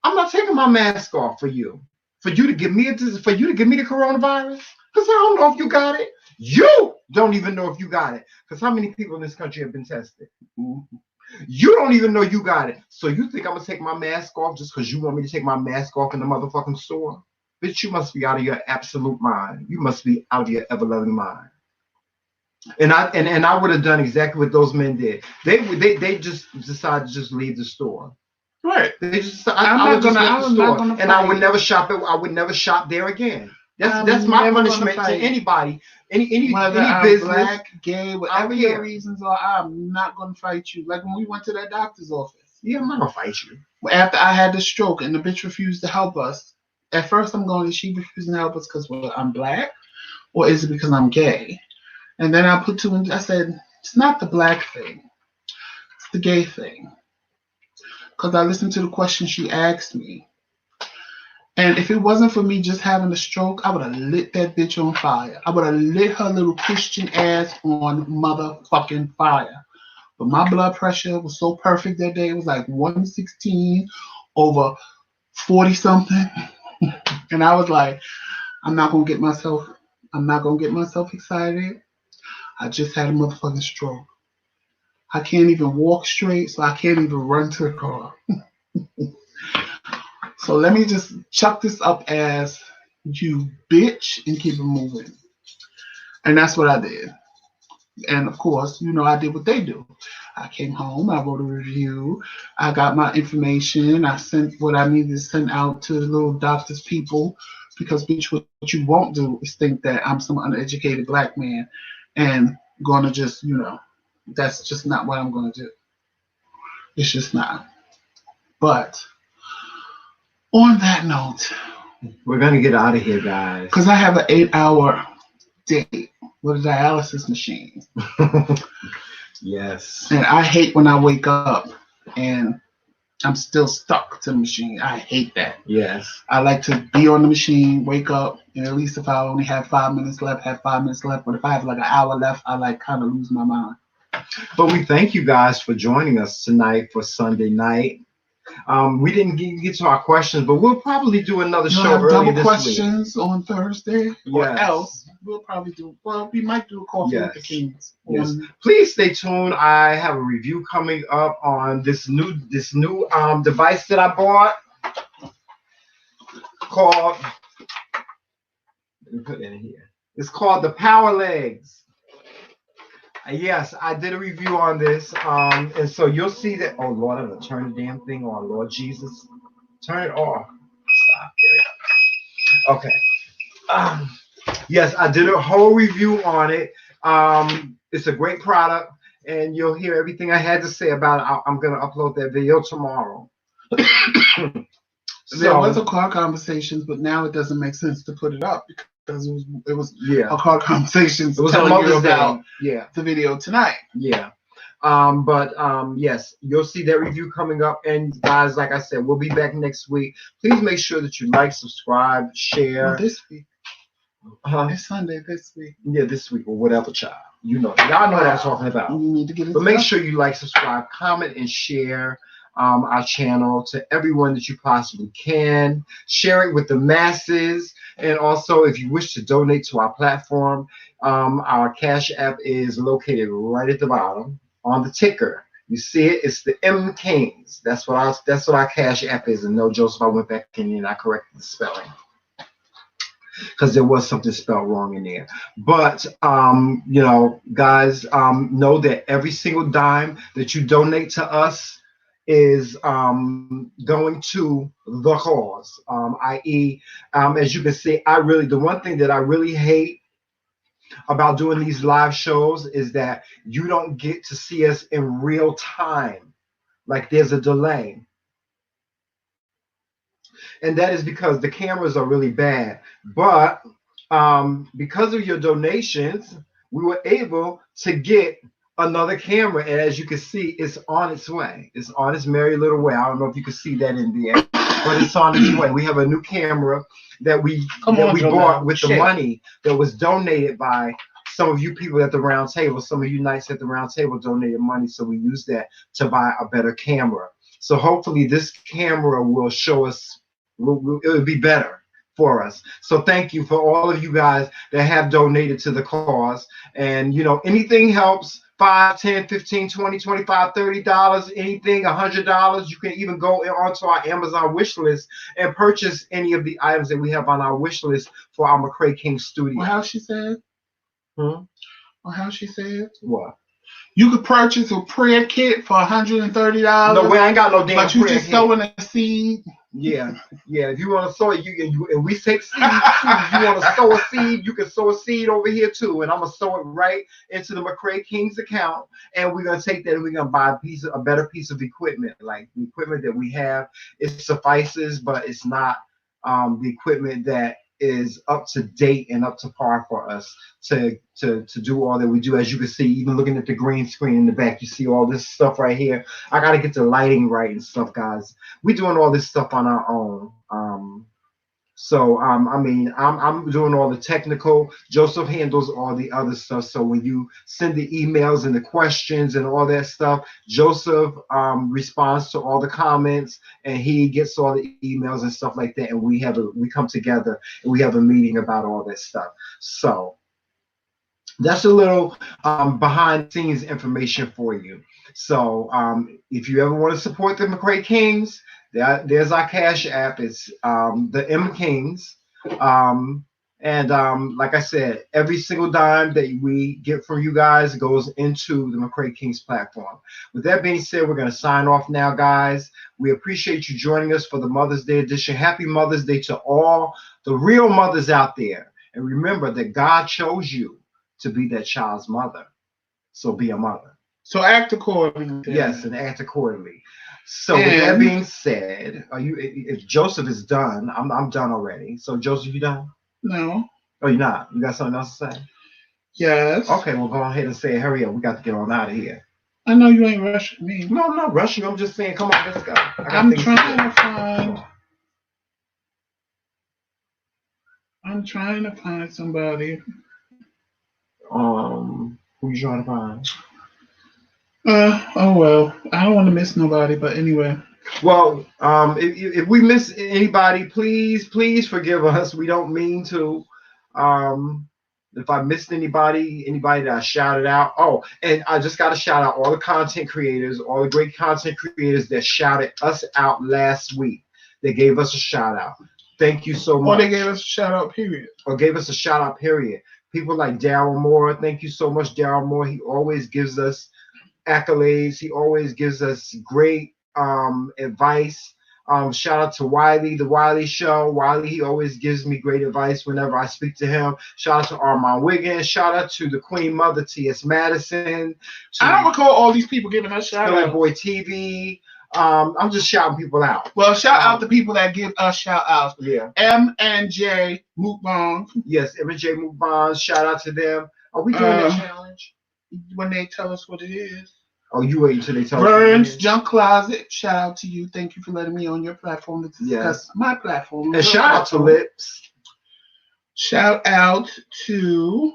B: I'm not taking my mask off for you. For you to give me the coronavirus? Because I don't know if you got it. You don't even know if you got it. Because how many people in this country have been tested? Mm-hmm. You don't even know you got it. So you think I'm gonna take my mask off just because you want me to take my mask off in the motherfucking store? Bitch, you must be out of your absolute mind. You must be out of your ever-loving mind. And I would have done exactly what those men did. They just decided to just leave the store.
A: Right.
B: They just I would never shop it. I would never shop there again. That's my punishment to anybody. Any business,
A: black, gay, whatever your reasons are, I'm not gonna fight you. Like when we went to that doctor's office.
B: Yeah, I'm not gonna fight you.
A: After I had the stroke and the bitch refused to help us. At first I'm going, is she refusing to help us because I'm black? Or is it because I'm gay? And then I put two and I said, it's not the black thing. It's the gay thing. Because I listened to the question she asked me. And if it wasn't for me just having a stroke, I would have lit that bitch on fire. I would have lit her little Christian ass on motherfucking fire. But my blood pressure was so perfect that day. It was like 116 over 40 something. And I was like, I'm not going to get myself excited. I just had a motherfucking stroke. I can't even walk straight, so I can't even run to the car. So let me just chuck this up as you bitch and keep it moving. And that's what I did. And of course, I did what they do. I came home, I wrote a review, I got my information, I sent what I needed to send out to the little doctor's people, because bitch, what you won't do is think that I'm some uneducated black man and gonna just, that's just not what I'm gonna do. It's just not. But on that note,
B: we're gonna get out of here, guys.
A: Because I have an 8-hour date with a dialysis machine.
B: Yes.
A: And I hate when I wake up and I'm still stuck to the machine. I hate that.
B: Yes.
A: I like to be on the machine, wake up, and at least if I only have 5 minutes left, have 5 minutes left. But if I have like an hour left, I kind of lose my mind.
B: But we thank you guys for joining us tonight for Sunday night. We didn't get to our questions, but we'll probably do another show early
A: double
B: this
A: questions
B: week.
A: On Thursday, or else we'll probably do. Well, we might do a coffee with the Kingz.
B: Yes. Please stay tuned. I have a review coming up on this new device that I bought called. Let me put it in here. It's called the Power Legs. Yes, I did a review on this, and so you'll see that. Oh Lord, I'm gonna turn the damn thing on. Lord Jesus, turn it off. Stop. There we go. Okay. Yes, I did a whole review on it. It's a great product, and you'll hear everything I had to say about it. I'm gonna upload that video tomorrow.
A: There was a car conversations, but now it doesn't make sense to put it up because it was a car conversations.
B: It was
A: telling you about
B: the
A: video tonight.
B: Yeah. Yes, you'll see that review coming up. And guys, like I said, we'll be back next week. Please make sure that you like, subscribe, share.
A: Well, this week. It's Sunday this week.
B: Yeah, this week or whatever, child. Y'all know what I'm talking about.
A: You need to get it.
B: But make sure you like, subscribe, comment, and share our channel to everyone that you possibly can. Share it with the masses. And also, if you wish to donate to our platform, our Cash App is located right at the bottom on the ticker. You see it? It's the MKingz. That's what our Cash App is. And no, Joseph, I went back in and I corrected the spelling because there was something spelled wrong in there. But guys, know that every single dime that you donate to us is going to the cause, i.e., as you can see, the one thing that I really hate about doing these live shows is that you don't get to see us in real time. Like there's a delay. And that is because the cameras are really bad. But because of your donations, we were able to get another camera, and as you can see, it's on its way. It's on its merry little way. I don't know if you can see that in there, but it's on its way. We have a new camera that we bought with the money that was donated by some of you people at the round table. Some of you knights at the round table donated money, so we used that to buy a better camera. So hopefully this camera will show us, it'll be better for us. So thank you for all of you guys that have donated to the cause. And you know, anything helps. $5, $10, $15, $20, $25, $30, anything, $100. You can even go onto our Amazon wish list and purchase any of the items that we have on our wish list for our McRae Kingz studio.
A: Well, how she said?
B: Hmm?
A: Well, how she said?
B: What?
A: You could purchase a prayer kit for $130.
B: No, we ain't got no damn
A: but you
B: prayer
A: just
B: kit.
A: sowing a seed.
B: Yeah. If you want to sow it, and we take seeds too. If you want to sow a seed, you can sow a seed over here too. And I'm gonna sow it right into the McRae Kingz account, and we're gonna take that and we're gonna buy a better piece of equipment. Like the equipment that we have, it suffices, but it's not the equipment that is up to date and up to par for us to do all that we do. As you can see, even looking at the green screen in the back, you see all this stuff right here. I got to get the lighting right and stuff, guys. We're doing all this stuff on our own. I mean, I'm doing all the technical. Joseph handles all the other stuff. So when you send the emails and the questions and all that stuff, Joseph responds to all the comments, and he gets all the emails and stuff like that. And we come together and we have a meeting about all that stuff. So that's a little behind the scenes information for you. So if you ever want to support the McRae Kingz, there's our Cash App. It's the MKingz. Like I said, every single dime that we get from you guys goes into the McRae Kingz platform. With that being said, we're going to sign off now, guys. We appreciate you joining us for the Mother's Day edition. Happy Mother's Day to all the real mothers out there. And remember that God chose you to be that child's mother. So be a mother.
A: So act accordingly.
B: Yes, and act accordingly. So with that being said, if Joseph is done, I'm done already. So Joseph, you done?
A: No.
B: Oh, you're not? You got something else to say?
A: Yes.
B: Okay, well go ahead and say it. Hurry up. We got to get on out of here.
A: I know you ain't rushing me.
B: No, I'm not rushing you. I'm just saying, come on, let's go.
A: I'm trying to find somebody.
B: Who you trying to find?
A: Oh well, I don't want to miss nobody, but anyway.
B: Well, if we miss anybody, please forgive us. We don't mean to. If I missed anybody that I shouted out. Oh, and I just got to shout out all the content creators, all the great content creators that shouted us out last week. They gave us a shout out. Thank you so much.
A: Or they gave us a shout out, period.
B: Or gave us a shout out, period. People like Daryl Moore. Thank you so much, Daryl Moore. He always gives us accolades. He always gives us great advice. Shout out to Wiley, the Wiley Show. Wiley, he always gives me great advice whenever I speak to him. Shout out to Armand Wiggins. Shout out to the Queen Mother, T.S. Madison.
A: I don't recall all these people giving us shout out.
B: Boy TV. I'm just shouting people out.
A: Well, shout out to people that give us shout outs.
B: Yeah.
A: M&J Mukbang.
B: Yes, M&J Mukbang. Shout out to them. Are we doing that challenge?
A: When they tell us what it is.
B: Oh, you wait until they tell us.
A: Burns Junk Closet. Shout out to you. Thank you for letting me on your platform to discuss my platform.
B: And shout out to Lips.
A: Shout out to,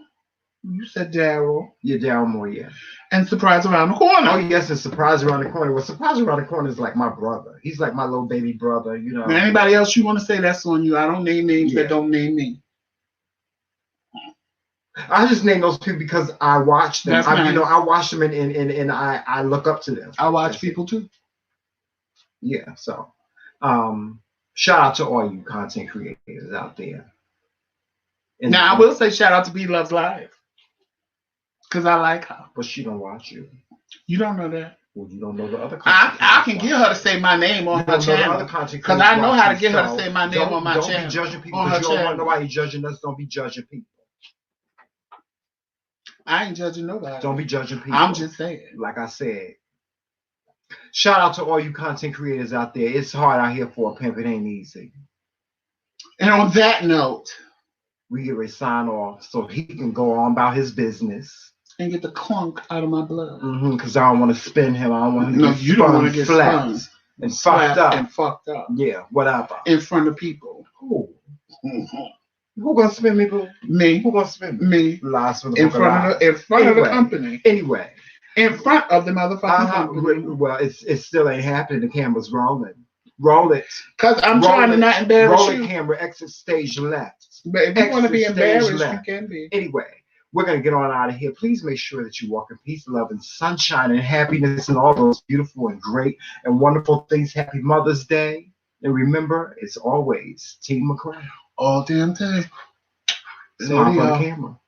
A: you said Daryl.
B: Yeah, Daryl Moore, yeah.
A: And Surprise Around the Corner.
B: Oh, yes, and Surprise Around the Corner. Well, Surprise Around the Corner is like my brother. He's like my little baby brother, you know.
A: Now, anybody else you want to say, that's on you. I don't name names that don't name me.
B: I just name those people because I watch them.
A: Nice.
B: You know, I watch them and I look up to them.
A: I watch people too.
B: Yeah, so shout out to all you content creators out there. And
A: now I will say shout out to B Loves Live. Because I like her.
B: But she don't watch you.
A: You don't know that.
B: Well, you don't know the other
A: I can get her to say my name on her channel. Because I know how to get her to say my name on my channel.
B: Don't be judging people because you don't want nobody judging us. Don't be judging people.
A: I ain't judging nobody.
B: Don't be judging people.
A: I'm just saying.
B: Like I said. Shout out to all you content creators out there. It's hard out here for a pimp. It ain't easy.
A: And on that note,
B: We get ready to sign off so he can go on about his business.
A: And get the clunk out of my blood.
B: Because I don't want to spin him. I don't want him to get
A: you don't want to get
B: slapped
A: spun
B: and fucked up.
A: And fucked up.
B: Yeah, whatever.
A: In front of people.
B: Who? Who gonna spin me, boo?
A: Me.
B: Who gonna spin me?
A: Me.
B: Lies for the
A: in front of the company.
B: Anyway.
A: In front of the motherfucking company.
B: Well, it still ain't happening. The camera's rolling. Roll it.
A: Because I'm trying to not embarrass you.
B: Roll the camera. Exit stage left.
A: But if you want to be embarrassed, you can be.
B: Anyway, we're going to get on out of here. Please make sure that you walk in peace, love, and sunshine and happiness and all those beautiful and great and wonderful things. Happy Mother's Day. And remember, it's always Team McRae.
A: All damn day.
B: Smile for the camera.